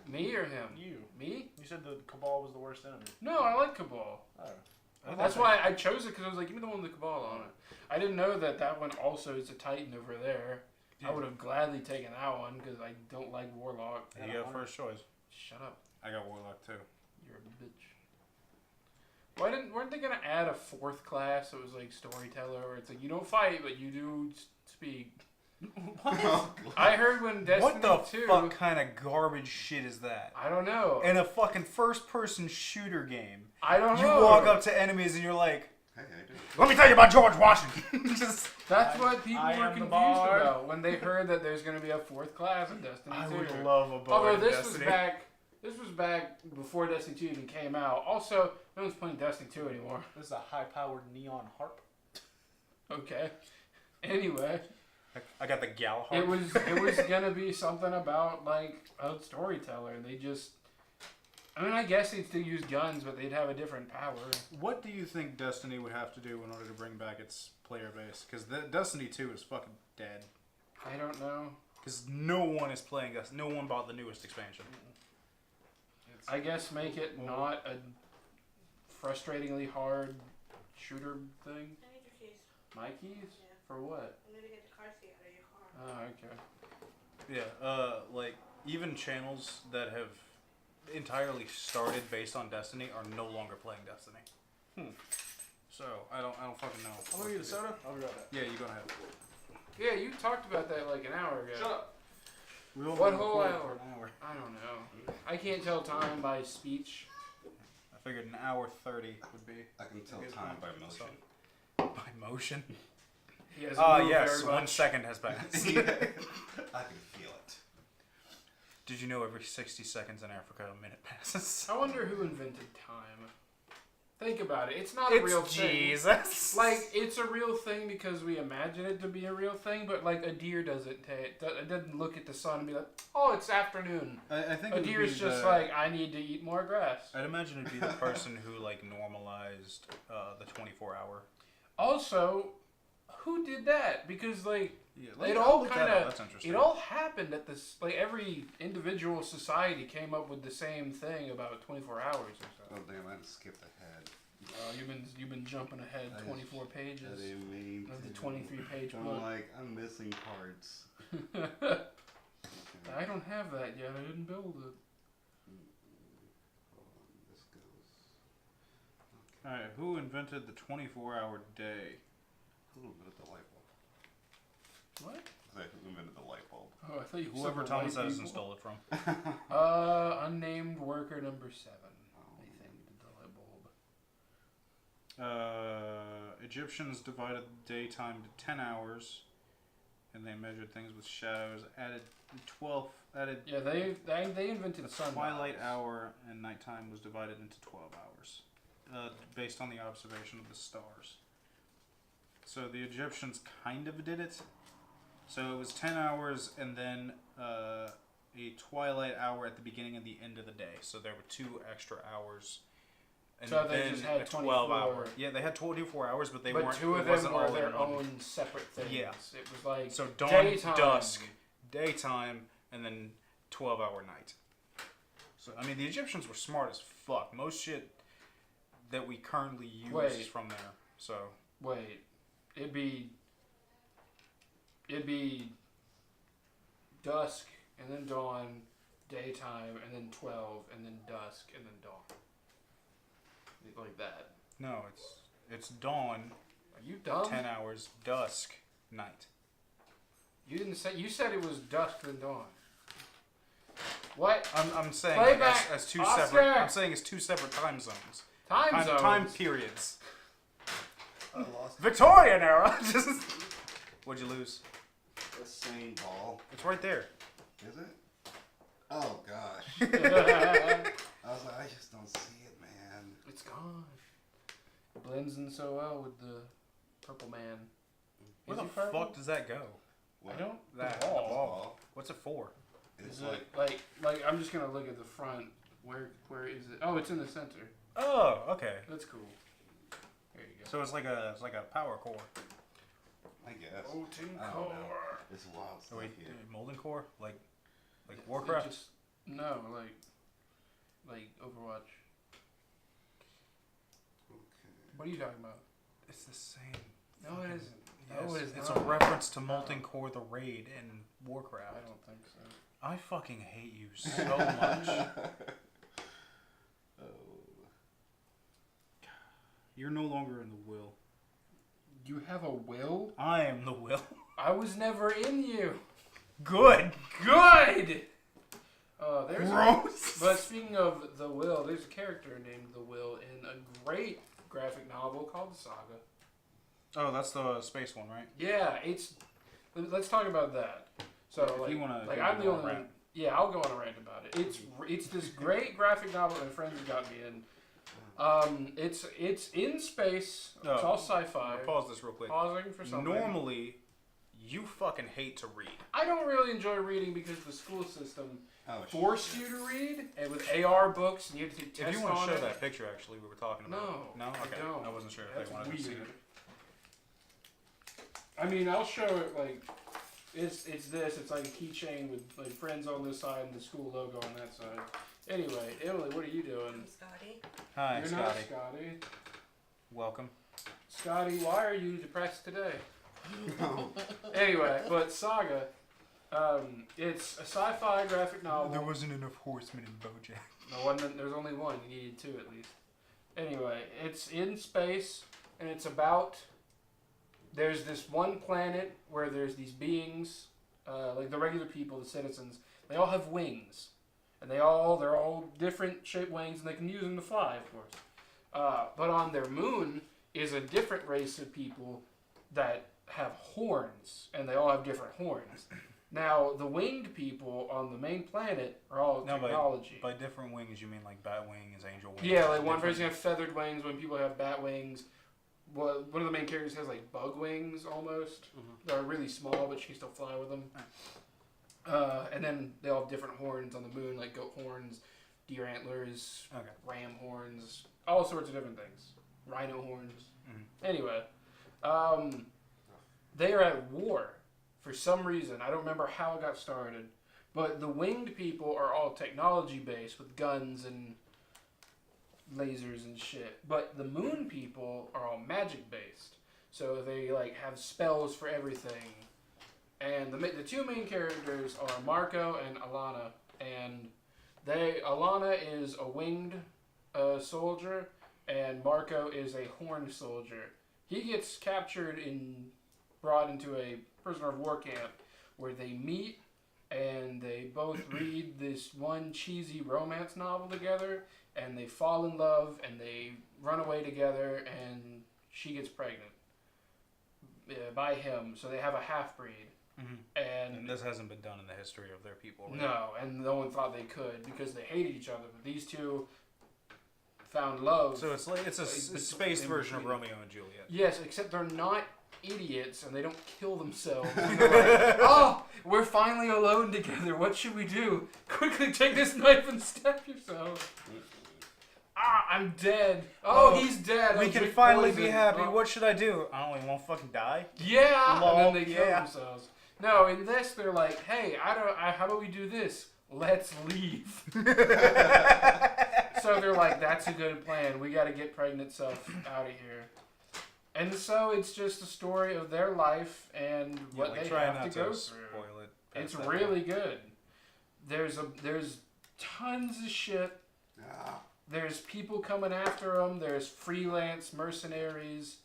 Me or him? You. Me? You said the Cabal was the worst enemy. No, I like Cabal. Oh. That's why I chose it because I was like, give me the one with the Cabal on it. I didn't know that one also is a Titan over there. I would have gladly taken that one because I don't like Warlock. You go first choice. Shut up. I got Warlock too. You're a bitch. Weren't they gonna add a fourth class that was like storyteller, where it's like you don't fight but you do speak? I heard when Destiny What the 2. fuck kind of garbage shit is that? I don't know. In a fucking first-person shooter game, I don't you know. walk up to enemies and you're like, Hey, I do. let me tell you about George Washington. Just, That's what people I were am the confused bard. about when they heard that there's gonna be a fourth class in Destiny 2. I would love a bard Although in this Destiny. was back before Destiny 2 even came out. Also, no one's playing Destiny 2 anymore. This is a high-powered neon harp. Okay. Anyway, I got the gal it harp. was gonna be something about like a storyteller, and they just. I mean, I guess they'd still use guns, but they'd have a different power. What do you think Destiny would have to do in order to bring back its player base? Because Destiny 2 is fucking dead. I don't know. Because no one is playing this. No one bought the newest expansion. I guess make it not a frustratingly hard shooter thing. I need your keys. My keys? Yeah. For what? I'm gonna get the car seat out of your car. Oh, okay. Yeah, like, even channels that have entirely started based on Destiny are no longer playing Destiny. So, I don't fucking know. I'm gonna get a soda. I'll be right back. Yeah, you go ahead. Yeah, you talked about that like an hour ago. Shut up. We won't What be whole recording hour? for an hour. I don't know. I can't tell time by speech. I figured an hour 30 would be I can tell Good time one. by motion. by motion. He hasn't moved Yes, very 1 much. second has passed. I can feel it. Did you know every 60 seconds in Africa a minute passes? I wonder who invented time. Think about it. It's not a It's real thing. Jesus. Like, it's a real thing because we imagine it to be a real thing, but like a deer doesn't it doesn't look at the sun and be like, oh, it's afternoon. I think A it would deer's be just the- like, I need to eat more grass. I'd imagine it'd be the person who like normalized the 24-hour. Also, who did that? Because like Yeah, It I'll all look that kinda- up, That's interesting. it all happened at this. Like every individual society came up with the same thing about 24 hours or so. Oh damn! I just skipped ahead. You've been jumping ahead I 24 I pages didn't mean of the to. 23-page I'm book. like, I'm missing parts. I don't have that yet. I didn't build it. Hold on, this goes. Alright, who invented the 24-hour day? Who invented the light bulb? What? I said, who invented the light bulb? Oh, I thought you Whoever said the Thomas white Edison people. stole it from. Unnamed worker number 7. Oh, I think did the light bulb. Egyptians divided the daytime to 10 hours, and they measured things with shadows. Added Yeah, they invented the sunrise. twilight hour, and nighttime was divided into 12 hours, based on the observation of the stars. So the Egyptians kind of did it. So it was 10 hours, and then a twilight hour at the beginning and the end of the day. So there were 2 extra hours. And So they then just had a 12 hour. 24. Yeah, they had 24 hours, but they But weren't. 2 it of them wasn't were all in their one. own separate things. Yeah. It was like So dawn, daytime. dusk, daytime, and then 12-hour night. So I mean, the Egyptians were smart as fuck. Most shit that we currently use Wait. is from there. So Wait, it'd be dusk and then dawn, daytime and then 12 and then dusk and then dawn. Like that. no, it's dawn, Are you dumb? 10 hours, dusk, night. You didn't say. You said it was dusk then dawn. What? I'm saying Play like, back, as 2 Oscar! separate. I'm saying it's 2 separate time zones. Time zones. Time periods. I lost Victorian era. Just what'd you lose? the same ball. It's right there. Is it? Oh gosh. I was like, I just don't see it, man. It's gone. It blends in so well with the purple man. Where Is the he purple? fuck does that go? I don't. That The ball. Ball. What's it for? It's Is it like I'm just gonna look at the front. Where is it? Oh, it's in the center. Oh, okay. That's cool. There you go. So it's like a power core. I guess. Molten I don't core. know. It's wild Oh, stuff wait, here. molten core, like It Warcraft. just- no, like Overwatch. Okay. What are you talking about? It's the same. No, it isn't. Yes, No, it is it's not. a reference to No. Molten Core, the raid in Warcraft. I don't think so. I fucking hate you so much. Oh. You're no longer in the will. You have a will? I am the will. I was never in you. Good. Good. There's. Gross. But speaking of the will, there's a character named the Will in a great graphic novel called The Saga. Oh, that's the space one, right? Yeah, it's. Let's talk about that. So, If like, you wanna like go I'm the on a only. rant. Yeah, I'll go on a rant about it. It's this great graphic novel that friends have got me in. It's in space. It's Oh, all sci-fi. I'll pause this real quick. Pausing for something. Normally, you fucking hate to read. I don't really enjoy reading because the school system Oh, forced shit. you to read, and with AR books, and you had to take If tests you want to on show it. that picture, actually, we were talking about. No, No. I Okay. don't. I wasn't sure if That's they wanted to see weird. it. I mean, I'll show it like it's this. It's like a keychain with like friends on this side and the school logo on that side. Anyway, Emily, what are you doing? I'm Scotty. Hi, You're Scotty. not Scotty. Welcome. Scotty, why are you depressed today? Anyway, but Saga, it's a sci-fi graphic novel. wasn't enough horsemen in BoJack. No one. There's only one. You needed two at least. Anyway, it's in space, and it's about. There's this one planet where there's these beings, like the regular people, the citizens. They all have wings, and they're all different shaped wings, and they can use them to fly, of course. But on their moon is a different race of people that have horns, and they all have different horns. Now, the winged people on the main planet are all No, technology. By different wings, you mean like bat wings, angel wings? Yeah, like one different- person have feathered wings, when people have bat wings. Well, one of the main characters has like bug wings almost. They're really small, but she can still fly with them. And then they all have different horns on the moon, like goat horns, deer antlers, Okay. ram horns, all sorts of different things. Rhino horns. Mhm. Anyway, they are at war for some reason. I don't remember how it got started. But the winged people are all technology based with guns and lasers and shit. But the moon people are all magic based. So they like have spells for everything. And the two main characters are Marco and Alana. And Alana is a winged soldier, and Marco is a horned soldier. He gets captured and brought into a prisoner of war camp where they meet and they both read this one cheesy romance novel together, and they fall in love and they run away together, and she gets pregnant by him. So they have a half-breed. Mhm. And And this hasn't been done in the history of their people, right? no, and no one thought they could because they hated each other. But these two found love. So it's like it's a Like, space in version of between. Romeo and Juliet. Yes, except they're not idiots and they don't kill themselves. And they're like, oh, we're finally alone together. What should we do? Quickly take this knife and stab yourself. Ah, I'm dead. Oh, he's dead. We I'll can drink finally be poison. happy. Oh. What should I do? I only won't fucking die. Yeah, Lol, and then they kill yeah. themselves. No, in this they're like, hey, how about we do this? Let's leave. So they're like, that's a good plan. We got to get pregnant stuff out of here. And so it's just a story of their life and what like, they try have not to go through. spoil it. It's past that really point. good. There's tons of shit. Ah, There's people coming after them. There's freelance mercenaries.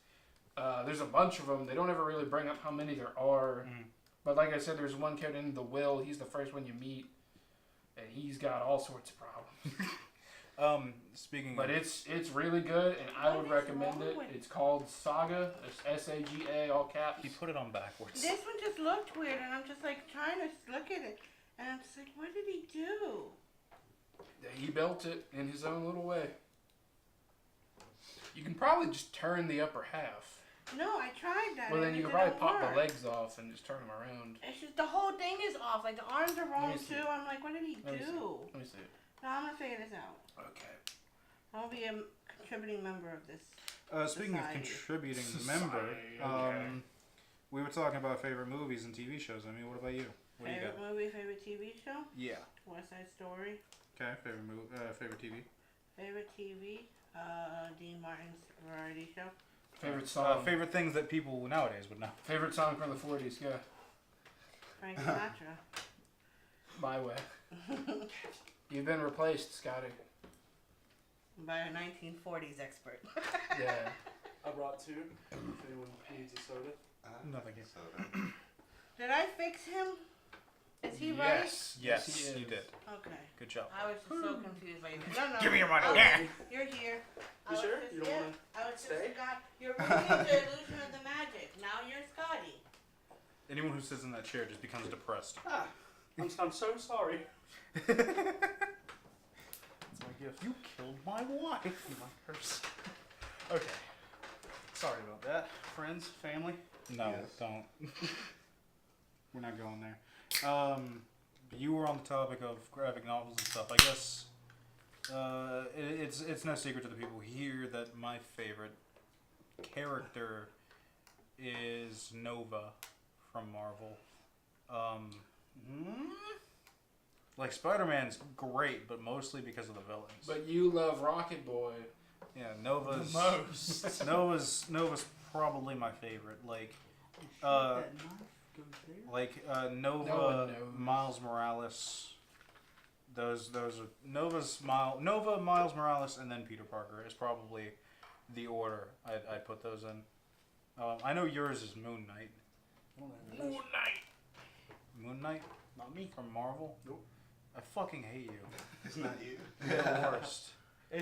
There's a bunch of them. They don't ever really bring up how many there are. Mm. But like I said, there's one character named the Will. He's the first one you meet, and he's got all sorts of problems. Speaking But of, it's really good, and I would What is recommend wrong it. with- It's called Saga. It's SAGA, all caps. he put it on backwards. This one just looked weird, and I'm just like trying to look at it, and I'm just like, what did he do? He built it in his own little way. You can probably just turn the upper half. No, I tried that. Well, then and you it could probably didn't pop work. the legs off and just turn them around. It's just the whole thing is off. Like the arms are wrong me see. too. I'm like, what did he Let me see. do? Let me see it. No, I'm gonna figure this out. Okay. I'll be a contributing member of this. Speaking of Society. contributing Society, member, okay. we were talking about favorite movies and TV shows. I mean, what about you? What do you Favorite got? movie, favorite TV show? Yeah. West Side Story. Okay. Favorite movie. Favorite TV. Favorite TV? Dean Martin's variety show. Favorite song. Favorite things that people nowadays would know. Favorite song from the 40s, yeah. Frank Sinatra. My way. You've been replaced, Scotty. By a 1940s expert. Yeah. I brought 2. If anyone needs a soda. Nothing. So, Did I fix him? Is he right? Yes, he is. you did. Okay. Good job. I was just so confused by you. No. Give me your money. Okay, you're here. I You was sure? just- You don't yeah, wanna I was stay? just got. You're ruining the illusion of the magic. Now you're Scotty. Anyone who sits in that chair just becomes depressed. I'm so sorry. It's my gift. You killed my wife. My curse. Okay. Sorry about that. Friends, family. No, Yes. don't. We're not going there. You were on the topic of graphic novels and stuff. I guess it's no secret to the people here that my favorite character is Nova from Marvel. Like Spider-Man's great, but mostly because of the villains. But you love Rocket Boy. yeah, Nova's The most. Nova's probably my favorite. Like Nova, No one knows. Miles Morales. Those are Nova, Miles Morales, and then Peter Parker is probably the order I'd put those in. I know yours is Moon Knight. Moon Knight. Moon Knight Not me. from Marvel. Nope. I fucking hate you. it's not you. You're the worst.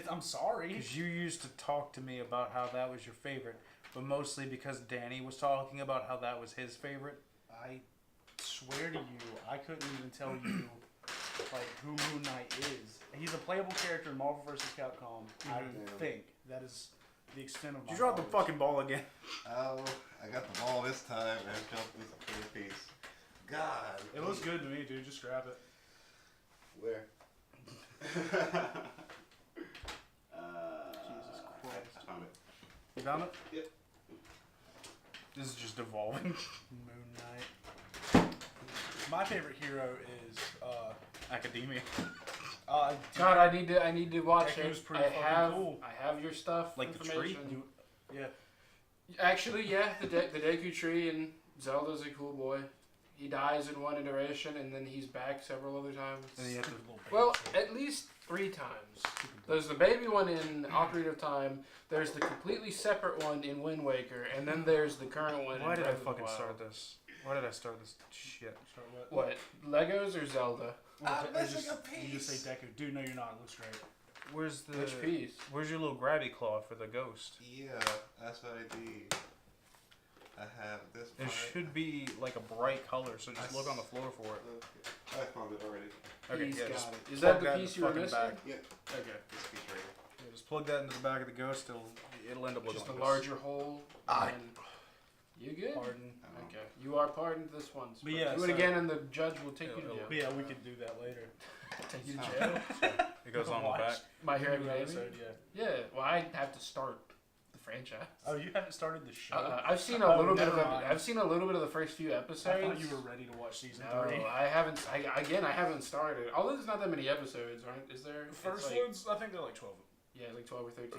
I'm sorry. Because you used to talk to me about how that was your favorite, but mostly because Danny was talking about how that was his favorite. I swear to you, I couldn't even tell you like who Moon Knight is. He's a playable character in Marvel vs. Capcom. I think that is the extent of my You dropped the knowledge. fucking ball again. Oh, I got the ball this time and it jumped this pretty piece. God. It looks good to me, dude. Just grab it. Where? Jesus Christ. I found it. You found it? Yep. This is just evolving. Moon Knight. My favorite hero is Academia. God, I need to watch Deku's it. pretty I fucking have cool. I have your stuff. Like the tree? information. Yeah. Actually, yeah, the Deku tree and Zelda's a cool boy. He dies in one iteration and then he's back several other times. And you have to, Well, at least 3 times. There's the baby one in Ocarina of Time. There's the completely separate one in Wind Waker, and then there's the current one. why in did I Breath of the fucking Wild. start this? Why did I start this shit? What? Legos or Zelda? You just say Deku. Dude, no, you're not. It looks great. Where's the? Which piece? Where's your little grabby claw for the ghost? Yeah, that's what I did. I have this It part. should be like a bright color, so just look on the floor for it. Okay. I found it already. Okay, He's yeah, got just it. Is plug that the in piece you were fucking missing? back. Yeah, Okay. this piece right here. Yeah, just plug that into the back of the ghost. It'll end up looking Just a like larger hole. Ah. And you good? Pardon. Okay. You are pardoned this once. But yeah, do it so- again and the judge will take you to It'll- jail. But yeah, we could do that later. Take you to jail? this. It goes on the Watch. back. My Hero New Academia? episode, yeah. Yeah. Well, I have to start the franchise. Oh, you haven't started the show? I've seen a Oh, little bit never of mind. I've seen a little bit of the first few episodes. I thought you were ready to watch season No, 3. I haven't. I haven't started. Although there's not that many episodes, right? Is there? The first It's like, ones, I think they're like 12. Yeah, like 12 or 13.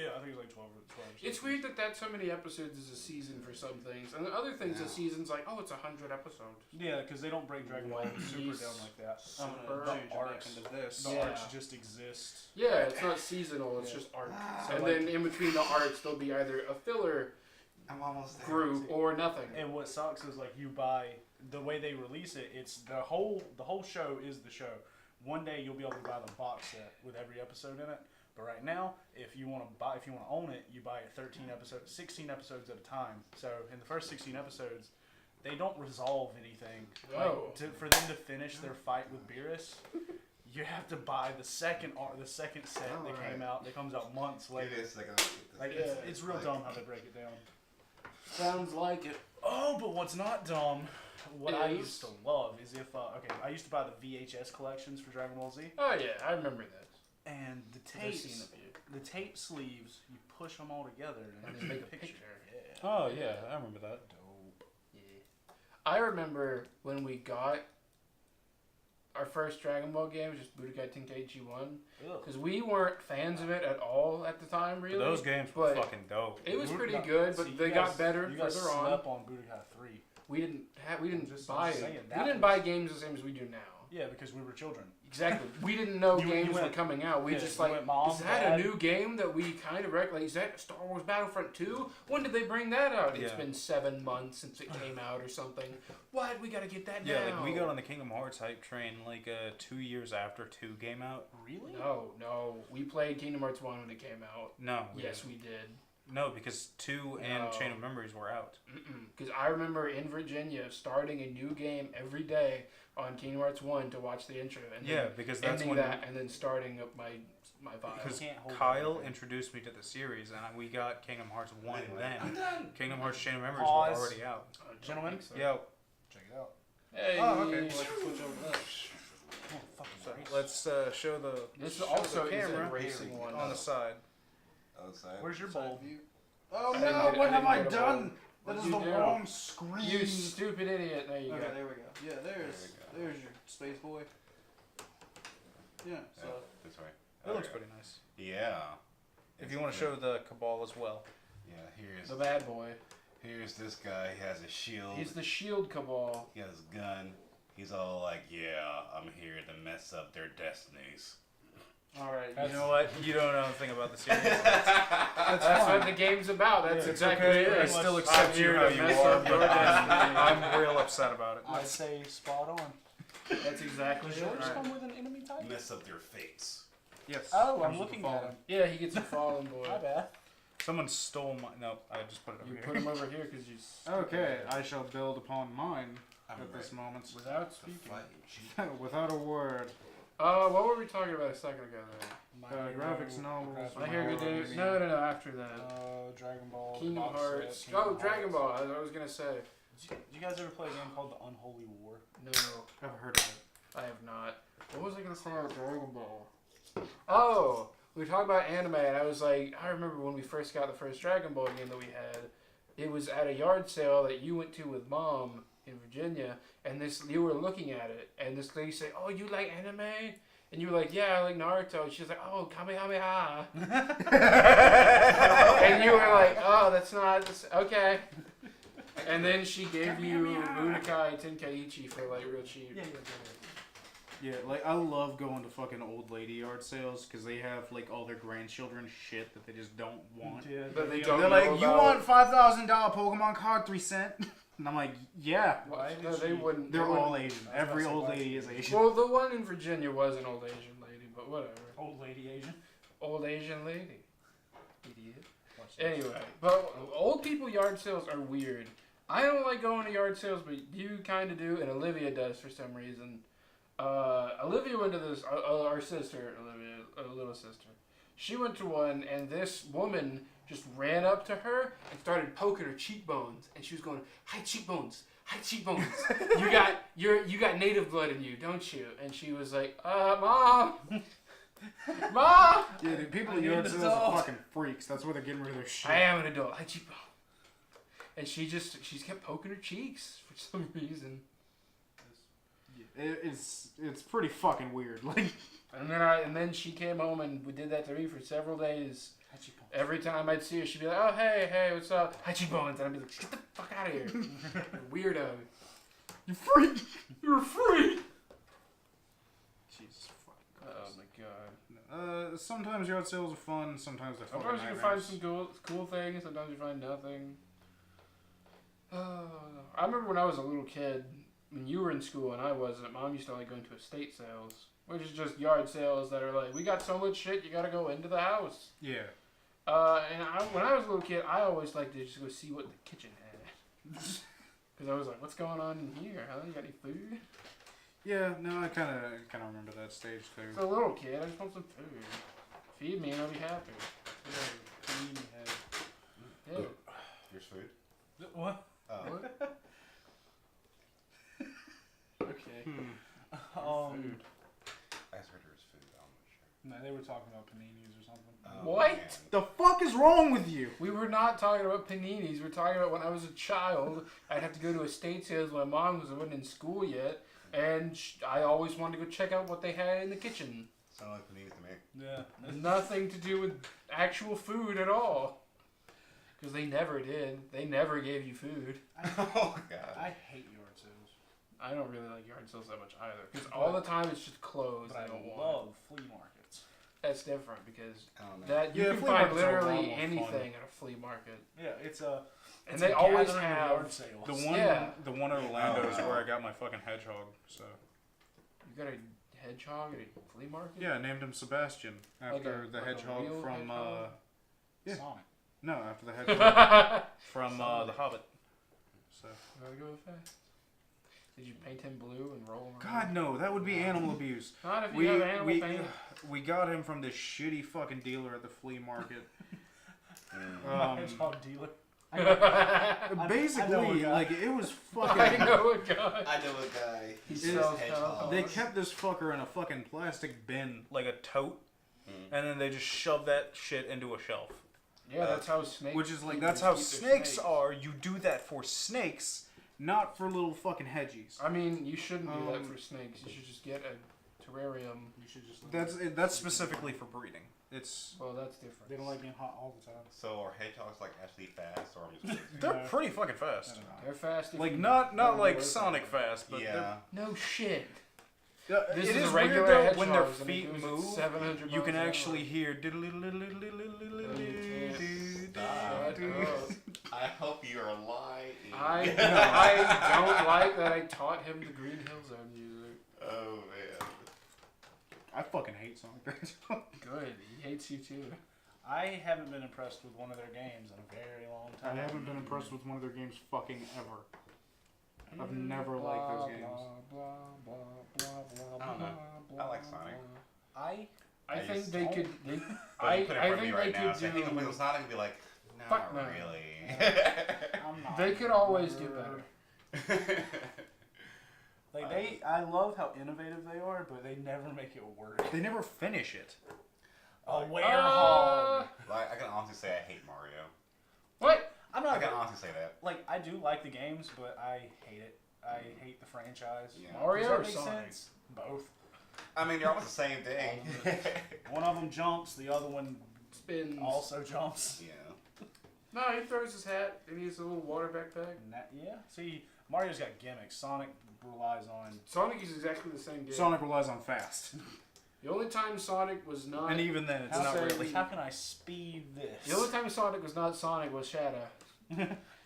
Yeah, I think it's like 12 or 12. It's weird that so many episodes is a season for some things, and the other things a Yeah. season's like, oh, it's 100 episodes. Yeah, because they don't break Dragon Ball One Super Piece. down like that. I'm Super gonna change it back arcs. into this. The Yeah. arcs just exist. Yeah, it's not seasonal. It's Yeah. just arc. So and like- then in between the arcs, there'll be either a filler I'm almost there. group or nothing. And what sucks is like you buy the way they release it. It's the whole show is the show. One day you'll be able to buy the box set with every episode in it. But right now, if you want to own it, you buy it 16 episodes at a time. So in the first 16 episodes, they don't resolve anything. Oh. For them to finish their fight with Beerus, you have to buy the second set that came out. That comes out months later. Like it's real dumb how they break it down. Sounds like it. Oh, but what's not dumb, what I Is? used to love is if I used to buy the VHS collections for Dragon Ball Z, Oh yeah, I remember this. and the I've seen tapes, a few. the tape sleeves, you push them all together and And make make a a picture. picture. Yeah. Oh yeah, I remember that. Dope. Yeah. I remember when we got our first Dragon Ball game, which is Budokai Tenkaichi 1, Ugh. because we weren't fans of it at all at the time, really. But those games were but fucking dope. It was You- pretty no, good, but see, they you got guys- better You guys further on. slept on Budokai 3. We didn't Just buy it. saying, We that didn't was- buy games the same as we do now. Yeah, because we were children. Exactly. We didn't know You games went- were coming out. We yeah, just you like, went, Mom, is that Dad? a new game that we kind of like? Is that Star Wars Battlefront 2? When did they bring that out? It's Yeah. been 7 months since it came out or something. What? We gotta get that Yeah, now. like we got on the Kingdom Hearts hype train like 2 years after 2 came out. Really? No. We played Kingdom Hearts 1 when it came out. No. Yes, we did. No, because 2 and No. Chain of Memories were out. Because I remember in Virginia starting a new game every day on Kingdom Hearts 1 to watch the intro. And Yeah, then because that's ending when that and then starting up my file. because can't hold Kyle everything. introduced me to the series and we got Kingdom Hearts 1 I'm then. done. Kingdom Hearts Chain of Memories Pause. were already out. Gentlemen? Yeah, Check it out. Hey. Oh, okay. Let's switch over that. Oh, fucking So Christ. let's show the This show also the is a camera racing one. on the side. Outside. Where's your bowl? Oh I didn't no! get- What I have didn't I get a done? bowl. That is What'd the you do? wrong screen. You stupid idiot. There you Okay, go. there we go. Yeah, there's your space boy. Yeah. So This way. It looks pretty nice. Yeah. If you want to show the Cabal as well. Yeah, here's The bad boy. here's this guy. He has a shield. He's the shield cabal. He has a gun. He's all like, "Yeah, I'm here to mess up their destinies." Alright, You know what? You don't know anything about the series. That's what the game's about. That's It's exactly okay. it. I still I'm accept you here how to you mess are, up your but destiny. I'm real upset about it. I'd say spot on. That's exactly Does it. yours Right. come with an enemy type? Mess up their fates. Yes. Oh, Comes I'm with looking the at Fallen. him. Yeah, he gets a fallen boy. My bad. Someone stole my. No, I just put it You over put here. him over here because you. Okay, I shall build upon mine I'm at this ready moment. Without to speaking. fight you, cheat. Without a word. What were we talking about a second ago? Graphics novels. My Hero Academia. No, after that. Dragon Ball. Kingdom box Hearts. set, Kingdom Dragon Hearts. Ball. I was gonna say. Did you guys ever play a game called The Unholy War? No, I've heard of it. I have not. What was I gonna say about Dragon Ball? Oh, we were talking about anime, and I was like, I remember when we first got the first Dragon Ball game that we had. It was at a yard sale that you went to with Mom in Virginia, and you were looking at it, and this lady said, "Oh, you like anime?" And you were like, "Yeah, I like Naruto." And she was like, "Oh, Kamehameha." And you were like, "Oh, that's okay." And then she gave you Budokai Tenkaichi for like real cheap. Yeah, like I love going to fucking old lady yard sales because they have like all their grandchildren shit that they just don't want. Yeah. But they don't They're know like, about... you want $5,000 Pokemon card 3 cent? And I'm like, yeah. Why no, they wouldn't. They're they all wouldn't. Asian. Every old lady is Asian. Well, the one in Virginia was an old Asian lady, but whatever. Old lady Asian. Old Asian lady. Idiot. Watch this. Anyway, but old people yard sales are weird. I don't like going to yard sales, but you kind of do, and Olivia does for some reason. Olivia went to this, our sister, Olivia, our little sister. She went to one, and this woman just ran up to her and started poking her cheekbones, and she was going, "Hi cheekbones, hi cheekbones. you got native blood in you, don't you?" And she was like, "Mom, mom, Yeah, dude, people I at yard need sales adult. are fucking freaks. That's where they're getting rid of their shit. I am an adult. Hi cheekbone." And she kept poking her cheeks for some reason. It's pretty fucking weird. Like, And then she came home and we did that to me for several days. Every time I'd see her, she'd be like, "Oh, hey, what's up? Hi, cheekbones." And I'd be like, "Get the fuck out of here. Weirdo. you freak. You're free." Jesus fucking Oh Christ. my god. Sometimes yard sales are fun. Sometimes they're fucking Sometimes you can find nightmares. some cool things. Sometimes you find nothing. I remember when I was a little kid, when you were in school and I wasn't, Mom used to like going to estate sales, which is just yard sales that are like, "We got so much shit, you gotta go into the house." Yeah. When I was a little kid, I always liked to just go see what the kitchen had. Because I was like, "What's going on in here, huh? You got any food?" Yeah, no, I kind of remember that stage too. It's a little kid. I just want some food. Feed me and I'll be happy. Yeah. Here's food. What? Oh. What? Okay. Hmm. Um, I just heard there was food. I'm not sure. no, they were talking about paninis or something. What? Man. The fuck is wrong with you? We were not talking about paninis. We're talking about when I was a child. I'd have to go to estate sales. My mom wasn't in school yet, and I always wanted to go check out what they had in the kitchen. Sound like paninis to me. Yeah. Nothing to do with actual food at all. Because they never did. They never gave you food. Oh god. I hate yard sales. I don't really like yard sales that much either. Because all the time it's just clothes. But I don't want. love flea markets. That's different because I don't know. that you Yeah, can flea find markets are a lot literally more anything fun. at a flea market. Yeah, it's a. And It's they a always gathering of have yard sales. The one in Orlando is where I got my fucking hedgehog. So You got a hedgehog at a flea market? yeah, I named him Sebastian after the like a hedgehog real from hedgehog? yeah. Sonic. No, after the hedgehog from The Hobbit. So Gotta go fast. Did you paint him blue and roll him around? God no, that would be animal abuse. Not if you have animal paint. we got him from this shitty fucking dealer at the flea market. Hedgehog dealer. Basically, guy. like it was I fucking. know a guy. I know a guy. He He's sells hedgehog. They kept this fucker in a fucking plastic bin, Like a tote, and then they just shove that shit into a shelf. Yeah, that's how snakes. which is like keep that's their- how keep their snakes are. You do that for snakes, not for little fucking hedgies. I mean, you shouldn't do that Um, for snakes. You should just get a terrarium. You should just. That's specifically for breeding. It's Well, that's different. They don't like being hot all the time. So are hedgehogs like actually fast, or I'm just crazy? They're No. pretty fucking I fast. don't know. They're fast. If Like you not let 'em like away Sonic from it. fast, but Yeah. No shit. they're, This it is is a regular weird though when their hedgehog, and it feet goes at move. 700 You can miles an actually hour. hear. Stop. Shut up. I hope you're lying. I don't like that I taught him the Green Hill Zone music. Oh man. I fucking hate Sonic the Hedgehog. Good. He hates you too. I haven't been impressed with one of their games in a very long I time. haven't been impressed with one of their games fucking ever. I've never liked those games. I don't know. I like Sonic. I I think just they don't. could. They, But you put it in I front of me think right they now, could so I think if it was do. Sonic, I'd be like, no, Fuck not no. really. I'm not. They could always do better. Like I love how innovative they are, but they never make it work. They never finish it. A Like, werehog. like, I can honestly say I hate Mario. What? I'm I not. can honestly say that. Like I do like the games, but I hate it. I hate the franchise. Yeah. Mario Does that or make Sonic? sense? Both. I mean, they're almost the same thing. One of them jumps, the other one Spins. also jumps. Yeah. No, he throws his hat and he has a little water backpack. And yeah. See, Mario's got gimmicks. Sonic relies on. Sonic is exactly the same game. Sonic relies on fast. The only time Sonic was not. And even then, it's How, not say- really. how can I speed this? The only time Sonic was not Sonic was Shadow.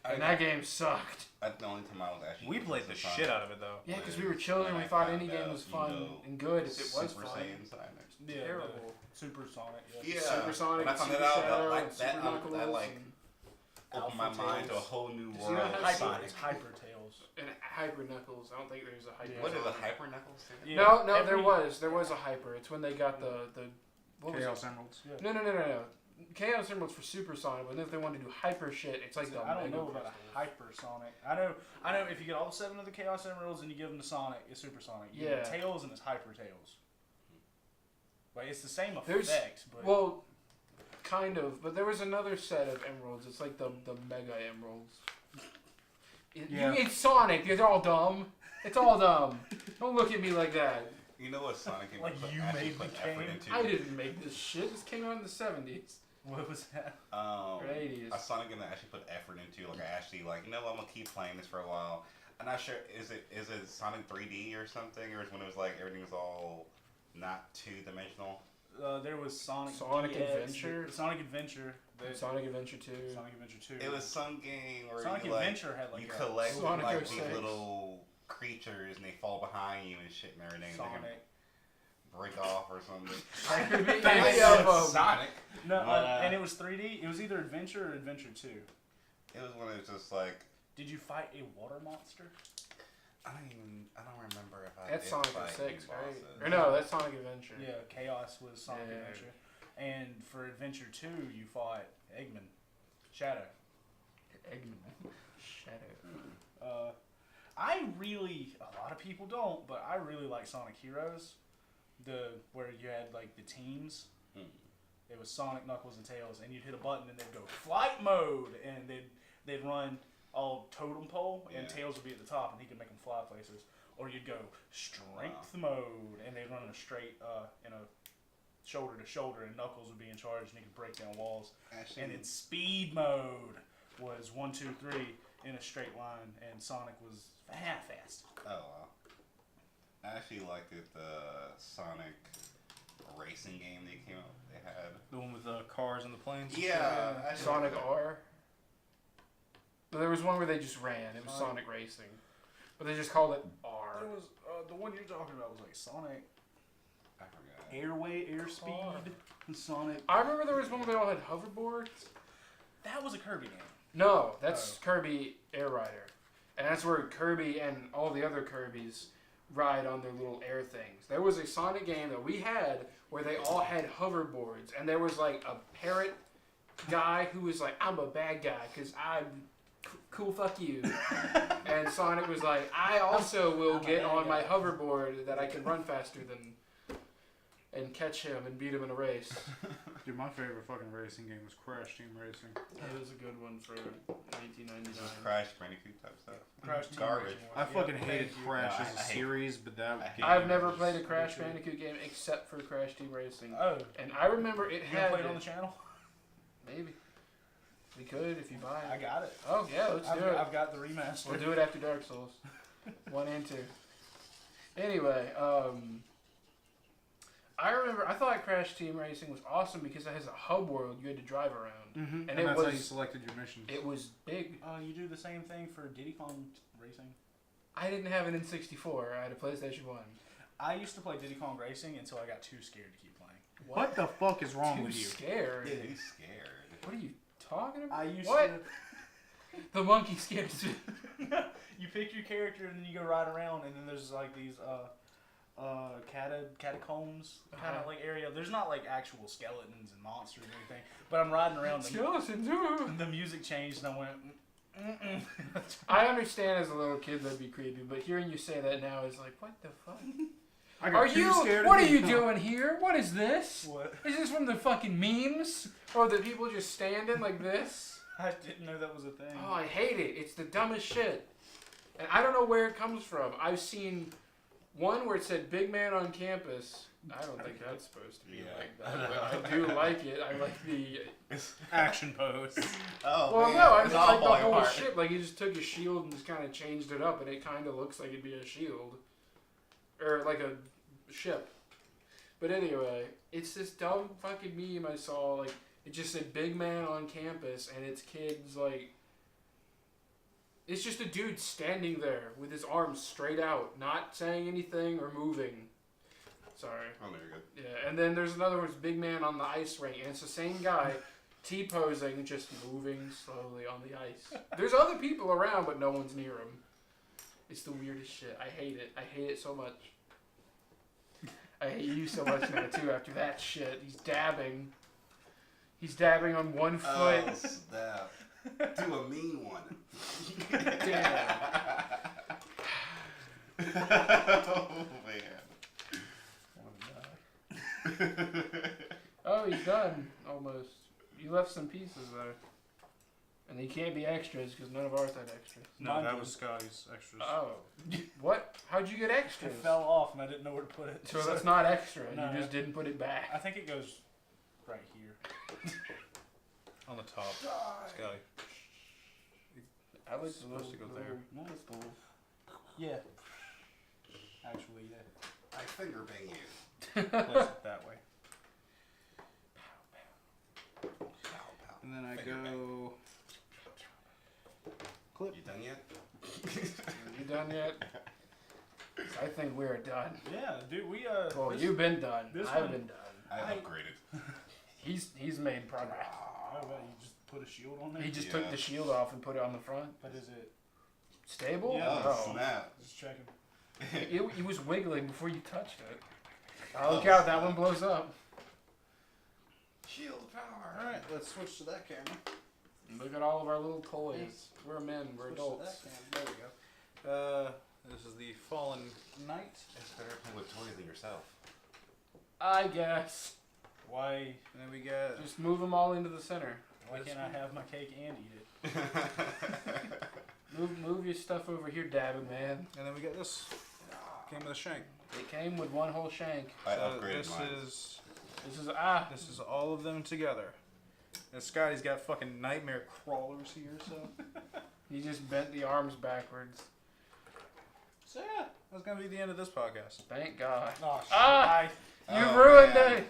And that game sucked. That's the only time I was actually. We played the Sonic. shit out of it though. Yeah, because we were children and we thought any game was fun and good if it was Super fun. Saiyan Sonic. Yeah, Terrible. Super Sonic. Yeah. Yeah. Super Sonic, When I found Super that out, Shadow, like, and that, Super Knuckles, that like and opened my Alpha mind to a Tails. whole new Does he world. not have of Hyper, Sonic. it's Hyper Tails. and Hyper Knuckles. I don't think there's a Hyper. Yeah. What is a Sonic. Hyper Knuckles? Yeah, No, every- there was a Hyper. It's when they got the what was Chaos it? Emeralds. Yeah. No. Chaos Emeralds for Super Sonic, but then if they wanted to do Hyper shit, it's like the I don't Mega know about Crystals. a Hyper Sonic. I know. If you get all 7 of the Chaos Emeralds and you give them to Sonic, it's Super Sonic. You Yeah. get Tails and it's Hyper Tails. Like it's the same There's- effect, but Well, kind of, but there was another set of emeralds. It's like the Mega Emeralds. Yeah. It's Sonic. They're all dumb. It's all dumb. Don't look at me like that. You know what Sonic game Like you actually made put the effort game? into? I didn't make this shit. This came out in the 70s what was that? or 80s. A Sonic game that actually put effort into. Like I actually like, you know what, I'm gonna keep playing this for a while. I'm not sure. Is it Sonic 3D or something, or is when it was like everything was all not 2-dimensional? There was Sonic Sonic DX, Adventure? Sonic Adventure. Sonic Adventure 2. Sonic Adventure 2. It was some game where Sonic you like Adventure had like you a collect Sonic like 06. these little creatures and they fall behind you and shit and everything. They can Sonic. break off or something. That could be Thanks. any of them. Sonic. No, But, and it was 3D. It was either Adventure or Adventure 2. It was when it was just like Did you fight a water monster? I don't remember if I That's did Sonic fight 06, any right? bosses. Or no, that's Sonic Adventure. Yeah, Chaos was Sonic Yeah. Adventure. And for Adventure 2, you fought Eggman. Shadow. Eggman. Shadow. A lot of people don't, but I really like Sonic Heroes. Where you had like the teams. It was Sonic, Knuckles, and Tails, and you'd hit a button and they'd go flight mode, and they'd run all totem pole, and Yeah. Tails would be at the top, and he could make them fly places. Or you'd go strength mode, and they'd run in a straight, shoulder to shoulder, and Knuckles would be in charge, and he could break down walls. Actually, And then speed mode was 1, 2, 3 in a straight line, and Sonic was fast. oh wow. I actually liked it, the Sonic racing game they came out. They had. The one with the cars and the planes. and Yeah, shit? I actually Sonic liked it. R. But there was one where they just ran. It was Sonic- Sonic Racing. But they just called it R. There was the one you're talking about was like Sonic I forgot. Airspeed, and Sonic. I remember there was one where they all had hoverboards. That was a Kirby game. No, that's Kirby Air Rider. And that's where Kirby and all the other Kirbys ride on their little air things. There was a Sonic game that we had where they all had hoverboards. And there was like a parrot guy who was like, I'm a bad guy because I'm cool, fuck you. And Sonic was like, I also will I'm a get bad on my guy. hoverboard that I can run faster than and catch him and beat him in a race. Dude, my favorite fucking racing game was Crash Team Racing. That was a good one for This 1999. is Crash Bandicoot type stuff. Crash Team Garbage. Racing I was- fucking yeah, hated thank you. Crash No, as a I hate- series, but that game I've never was- played a Crash true. Bandicoot game except for Crash Team Racing. Oh, And I remember it you gonna had play it on the channel? maybe. We could if you buy I it. got it. Oh yeah, let's do it. I've got the remaster. We'll do it after Dark Souls 1 and 2. Anyway, I remember I thought Crash Team Racing was awesome because it has a hub world you had to drive around. Mm-hmm. And And it that's how you was- selected your missions. It was big. You do the same thing for Diddy Kong Racing. I didn't have an N64. I had a PlayStation 1. I used to play Diddy Kong Racing until I got too scared to keep playing. What the fuck is wrong Too with you? scared. Yeah, he's scared. What are you talking about? I used What? to. The monkey scares me. You pick your character and then you go ride around, and then there's like these catacombs kind of Uh-huh. like area. There's not like actual skeletons and monsters and everything, but I'm riding around. Skeleton too. The music changed, and I went. Mm-mm. I understand as a little kid that'd be creepy, but hearing you say that now is like, what the fuck? I got Are too you? scared What to are be- you doing here? What is this? What? Is this from the fucking memes? Or the people just standing like this? I didn't know that was a thing. Oh, I hate it. It's the dumbest shit. And I don't know where it comes from. I've seen one where it said "Big Man on Campus." I don't think that's supposed to be Yeah. like that. But I do like it. I like the. Action pose. Oh, Well, man. no, I It's mean all like the falling whole apart. shit. Like he just took his shield and just kind of changed it up, and it kind of looks like it'd be a shield, or like a ship. But anyway, it's this dumb fucking meme I saw. Like it just said "Big Man on Campus," and it's kids like. It's just a dude standing there with his arms straight out, not saying anything or moving. Sorry. Oh, no, you're good. Yeah, and then there's another one, it's Big Man on the ice rink, and it's the same guy T-posing, just moving slowly on the ice. There's other people around, but no one's near him. It's the weirdest shit. I hate it. I hate it so much. I hate you so much now, too, after that shit. He's dabbing. He's dabbing on one foot. Oh, snap. Do a mean one. Damn. Oh, man. Oh, he's done, almost. You left some pieces there. And they can't be extras, because none of ours had extras. No, Mine that did. was Scotty's extras. Oh. What? How'd you get It extras? fell off, and I didn't know where to put it. So that's not extra. No. You just didn't put it back. I think it goes right here. On the top. Scotty. I like It's supposed to go there. No, it's cool. Yeah. Actually, yeah. I finger bang you. Place it that way. Pow, pow. And then I Finger go. Clip. You done yet? Are you done yet? 'Cause I think we're done. Yeah, dude, we Well, this- you've been done. this I've one- been done. I I- upgraded. He's made progress. Oh, well, you just put a shield on there. He just Yeah. took the shield off and put it on the front. But is it Stable? Yeah. Oh, Oh. snap. Just checking. It was wiggling before you touched it. Oh, look out, that one blows up. Shield power. Alright, let's switch to that camera. Look at all of our little toys. We're men, we're Switch to adults. that camera. There we go. This is the Fallen Knight. It's better to play with toys than yourself. I guess. Why? And then we got. Just move them all into the center. Why can't I have my cake and eat it? Move your stuff over here, dabbing man. And then we got this. Came with a shank. It came with one whole shank. I So upgraded this mine. is This this is all of them together. And Scotty's got fucking nightmare crawlers here, so. He just bent the arms backwards. So yeah, that's gonna be the end of this podcast. Thank God. Oh, shit. Ah! You Oh, ruined man. it.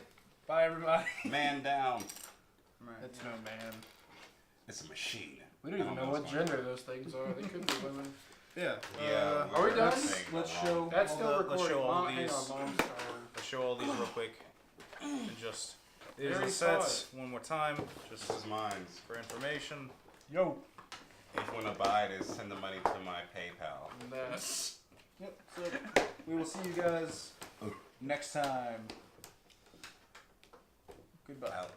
Bye, everybody. Man down. Right. It's no man. It's a machine. We don't even know Almost what one. gender those things are. They could be women. Yeah. Yeah. Are we done? Let's show. That's all still the- recording. Let's show all Mom, hang these. on, Mom's sorry. Let's show all these real quick. And just. These are already the saw sets. One more time, just This is mine. for information. Yo. If you want to buy it, is send the money to my PayPal. That's Yep. So we will see you guys next time. Goodbye. Out.